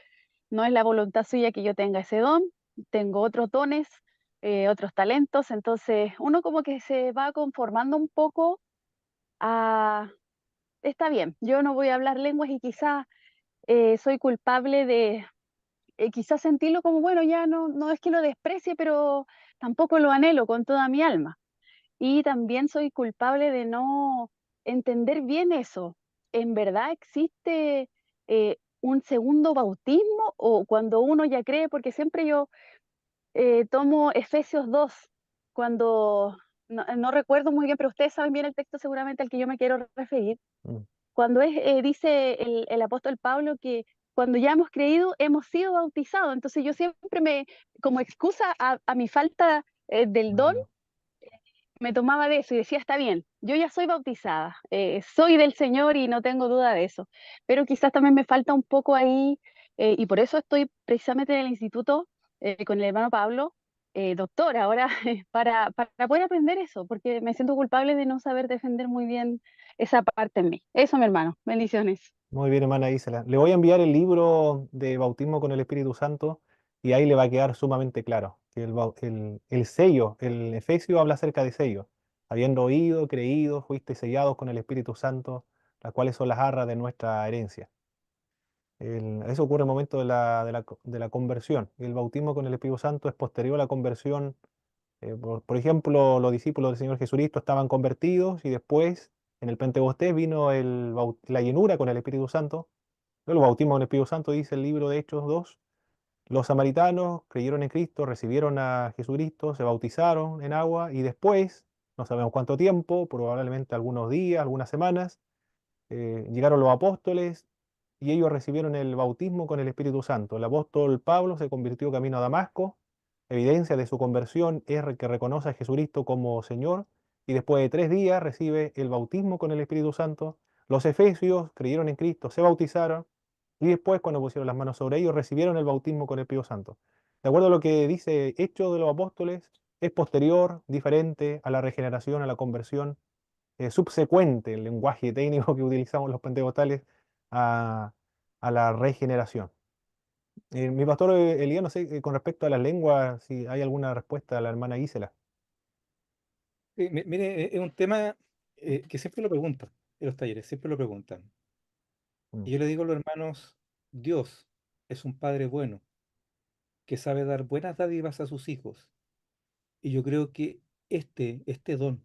no es la voluntad suya que yo tenga ese don, tengo otros dones, otros talentos, entonces uno como que se va conformando un poco a, está bien, yo no voy a hablar lenguas y quizás soy culpable de quizás sentirlo como, bueno, ya no es que lo desprecie, pero tampoco lo anhelo con toda mi alma. Y también soy culpable de no entender bien eso. ¿En verdad existe un segundo bautismo o cuando uno ya cree? Porque siempre yo tomo Efesios 2 cuando, no recuerdo muy bien, pero ustedes saben bien el texto seguramente al que yo me quiero referir Mm. cuando dice el apóstol Pablo que cuando ya hemos creído, hemos sido bautizados. Entonces yo siempre como excusa a mi falta del don, Ah, me tomaba de eso y decía, está bien, yo ya soy bautizada, soy del Señor y no tengo duda de eso. Pero quizás también me falta un poco ahí, y por eso estoy precisamente en el instituto con el hermano Pablo, doctor, ahora, para poder aprender eso, porque me siento culpable de no saber defender muy bien esa parte en mí. Eso, mi hermano, bendiciones. muy bien, hermana Gisela. Le voy a enviar el libro de Bautismo con el Espíritu Santo y ahí le va a quedar sumamente claro que el sello, el Efesio habla acerca de sello. Habiendo oído, creído, fuiste sellados con el Espíritu Santo, las cuales son las arras de nuestra herencia. Eso ocurre en el momento de la conversión. El bautismo con el Espíritu Santo es posterior a la conversión. Por ejemplo, los discípulos del Señor Jesucristo estaban convertidos y después en el Pentecostés vino la llenura con el Espíritu Santo. El bautismo con el Espíritu Santo dice el libro de Hechos 2. Los samaritanos creyeron en Cristo, recibieron a Jesucristo, se bautizaron en agua y después, no sabemos cuánto tiempo, probablemente algunos días, algunas semanas, llegaron los apóstoles y ellos recibieron el bautismo con el Espíritu Santo. El apóstol Pablo se convirtió camino a Damasco. Evidencia de su conversión es que reconoce a Jesucristo como Señor y después de 3 días recibe el bautismo con el Espíritu Santo. Los efesios creyeron en Cristo, se bautizaron y después cuando pusieron las manos sobre ellos recibieron el bautismo con el Espíritu Santo. De acuerdo a lo que dice Hechos de los Apóstoles, es posterior, diferente a la regeneración, a la conversión subsecuente, el lenguaje técnico que utilizamos los pentecostales, a, a la regeneración. Mi pastor Elías, no sé, con respecto a las lenguas, si hay alguna respuesta a la hermana Gisela. Mire, es un tema que siempre lo preguntan en los talleres, siempre lo preguntan. Mm, Y yo le digo a los hermanos, Dios es un Padre bueno, que sabe dar buenas dádivas a sus hijos. Y yo creo que este don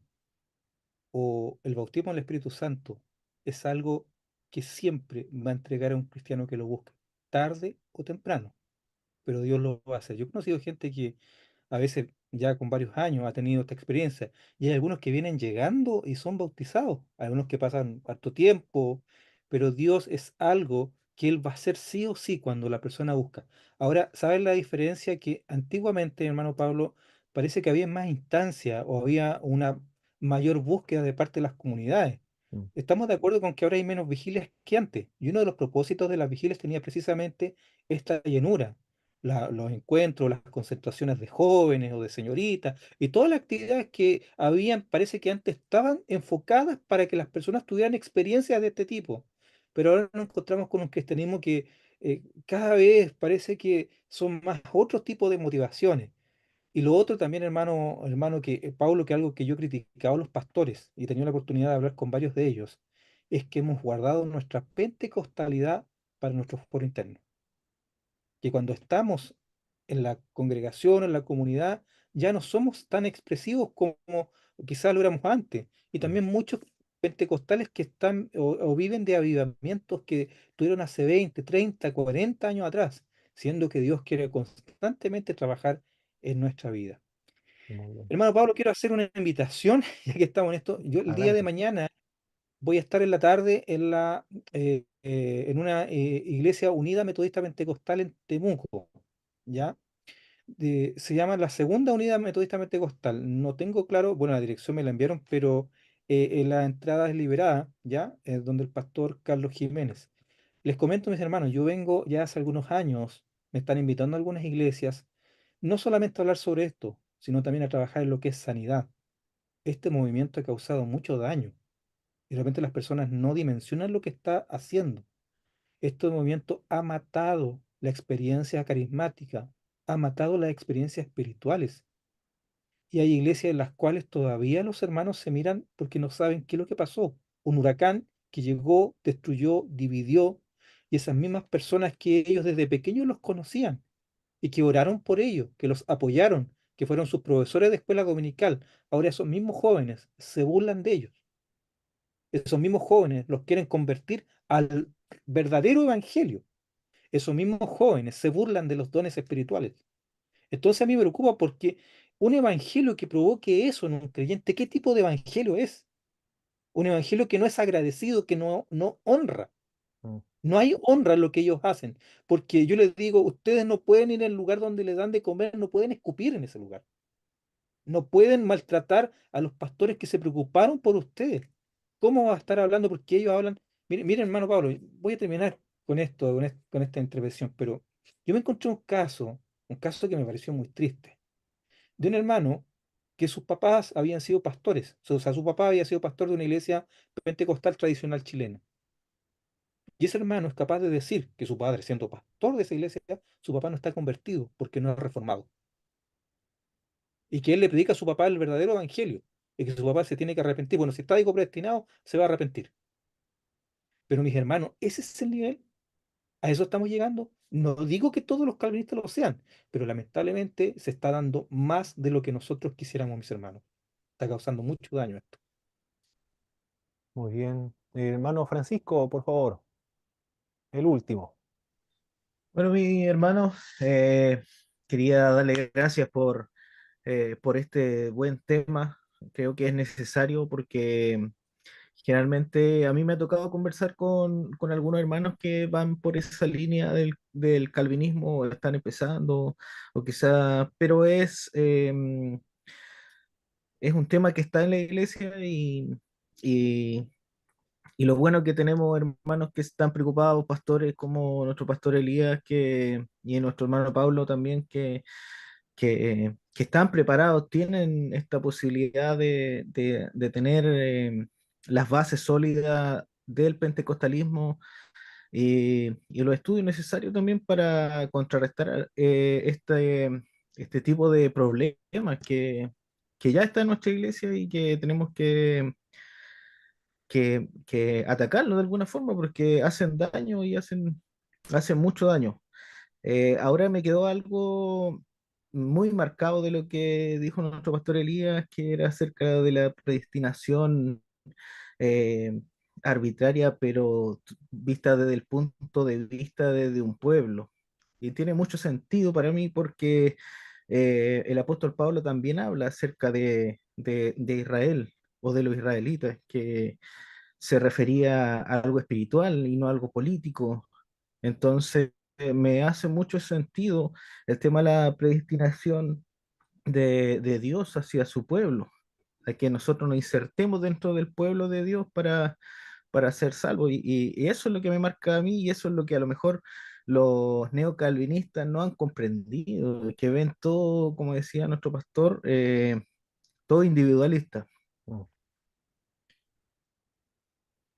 o el bautismo del Espíritu Santo es algo que siempre va a entregar a un cristiano que lo busca, tarde o temprano, pero Dios lo va a hacer. Yo he conocido gente que a veces ya con varios años ha tenido esta experiencia y hay algunos que vienen llegando y son bautizados, hay algunos que pasan harto tiempo, pero Dios es algo que Él va a hacer sí o sí cuando la persona busca. Ahora, ¿sabes la diferencia? Que antiguamente, hermano Pablo, parece que había más instancia o había una mayor búsqueda de parte de las comunidades. mm, Estamos de acuerdo con que ahora hay menos vigilias que antes, y uno de los propósitos de las vigilias tenía precisamente esta llenura, los encuentros, las concentraciones de jóvenes o de señoritas, y todas las actividades que habían, parece que antes estaban enfocadas para que las personas tuvieran experiencias de este tipo. Pero ahora nos encontramos con un cristianismo que cada vez parece que son más otros tipos de motivaciones. Y lo otro también, hermano, que Pablo, que algo que yo he criticado a los pastores, y he tenido la oportunidad de hablar con varios de ellos, es que hemos guardado nuestra pentecostalidad para nuestro foro interno. Que cuando estamos en la congregación, en la comunidad, ya no somos tan expresivos como quizás lo éramos antes. Y Mm. también muchos pentecostales que están o viven de avivamientos que tuvieron hace 20, 30, 40 años atrás, siendo que Dios quiere constantemente trabajar en nuestra vida. Muy bien. Hermano Pablo, quiero hacer una invitación, ya que estamos en esto. Yo el día de Adelante. mañana voy a estar en la tarde en una iglesia unida metodista pentecostal en Temuco, ¿ya? Se llama la Segunda Unidad Metodista Pentecostal. No tengo claro, bueno, la dirección me la enviaron, pero la entrada es liberada, ¿ya? Donde el pastor Carlos Jiménez. Les comento, mis hermanos, yo vengo ya hace algunos años, me están invitando a algunas iglesias, no solamente a hablar sobre esto, sino también a trabajar en lo que es sanidad. Este movimiento ha causado mucho daño y de repente las personas no dimensionan lo que está haciendo. Este movimiento ha matado la experiencia carismática, ha matado las experiencias espirituales. Y hay iglesias en las cuales todavía los hermanos se miran porque no saben qué es lo que pasó. Un huracán que llegó, destruyó, dividió, y esas mismas personas que ellos desde pequeños los conocían y que oraron por ellos, que los apoyaron, que fueron sus profesores de escuela dominical, ahora esos mismos jóvenes se burlan de ellos. Esos mismos jóvenes los quieren convertir al verdadero evangelio. Esos mismos jóvenes se burlan de los dones espirituales. Entonces a mí me preocupa porque un evangelio que provoque eso en un creyente, ¿qué tipo de evangelio es? Un evangelio que no es agradecido, que no honra. Mm. No hay honra en lo que ellos hacen. Porque yo les digo, ustedes no pueden ir al lugar donde les dan de comer, no pueden escupir en ese lugar. No pueden maltratar a los pastores que se preocuparon por ustedes. ¿Cómo va a estar hablando? Porque ellos hablan. Miren, hermano Pablo, voy a terminar con esto, con esta intervención, pero yo me encontré un caso que me pareció muy triste, de un hermano que sus papás habían sido pastores. O sea, su papá había sido pastor de una iglesia pentecostal tradicional chilena. Y ese hermano es capaz de decir que su padre, siendo pastor de esa iglesia, su papá no está convertido porque no es reformado. Y que él le predica a su papá el verdadero evangelio. Y que su papá se tiene que arrepentir. Bueno, si está digo predestinado, se va a arrepentir. Pero mis hermanos, ese es el nivel. A eso estamos llegando. No digo que todos los calvinistas lo sean, pero lamentablemente se está dando más de lo que nosotros quisiéramos, mis hermanos. Está causando mucho daño esto. Muy bien. Hermano Francisco, por favor, el último. Bueno, mi hermano, quería darle gracias por este buen tema. Creo que es necesario porque generalmente a mí me ha tocado conversar con algunos hermanos que van por esa línea del calvinismo, o están empezando, o quizá, pero es un tema que está en la iglesia y, y lo bueno que tenemos hermanos que están preocupados, pastores como nuestro pastor Elías y nuestro hermano Pablo también, que están preparados, tienen esta posibilidad de tener las bases sólidas del pentecostalismo y los estudios necesarios también para contrarrestar este tipo de problemas que ya está en nuestra iglesia y que tenemos que atacarlo de alguna forma porque hacen daño y hacen mucho daño. Ahora me quedó algo muy marcado de lo que dijo nuestro pastor Elías, que era acerca de la predestinación eh, arbitraria, pero vista desde el punto de vista de un pueblo. Y tiene mucho sentido para mí porque el apóstol Pablo también habla acerca de Israel o de los israelitas, que se refería a algo espiritual y no a algo político. Entonces, me hace mucho sentido el tema de la predestinación de Dios hacia su pueblo, a que nosotros nos insertemos dentro del pueblo de Dios para ser salvos. Y eso es lo que me marca a mí y eso es lo que a lo mejor los neocalvinistas no han comprendido, que ven todo, como decía nuestro pastor, todo individualista. Mm.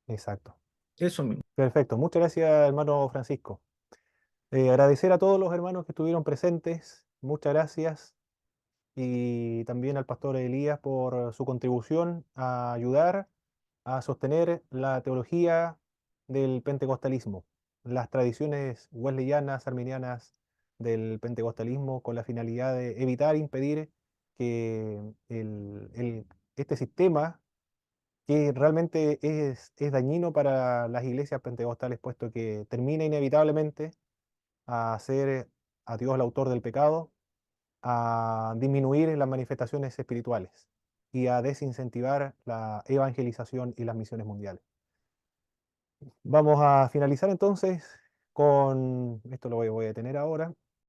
Exacto. Eso mismo. Perfecto. Muchas gracias, hermano Francisco. Agradecer a todos los hermanos que estuvieron presentes, muchas gracias, y también al pastor Elías por su contribución a ayudar a sostener la teología del pentecostalismo, las tradiciones wesleyanas, arminianas del pentecostalismo, con la finalidad de evitar, impedir que este sistema, que realmente es dañino para las iglesias pentecostales, puesto que termina inevitablemente a hacer a Dios el autor del pecado, a disminuir las manifestaciones espirituales y a desincentivar la evangelización y las misiones mundiales. Vamos a finalizar entonces con, esto lo voy a detener ahora,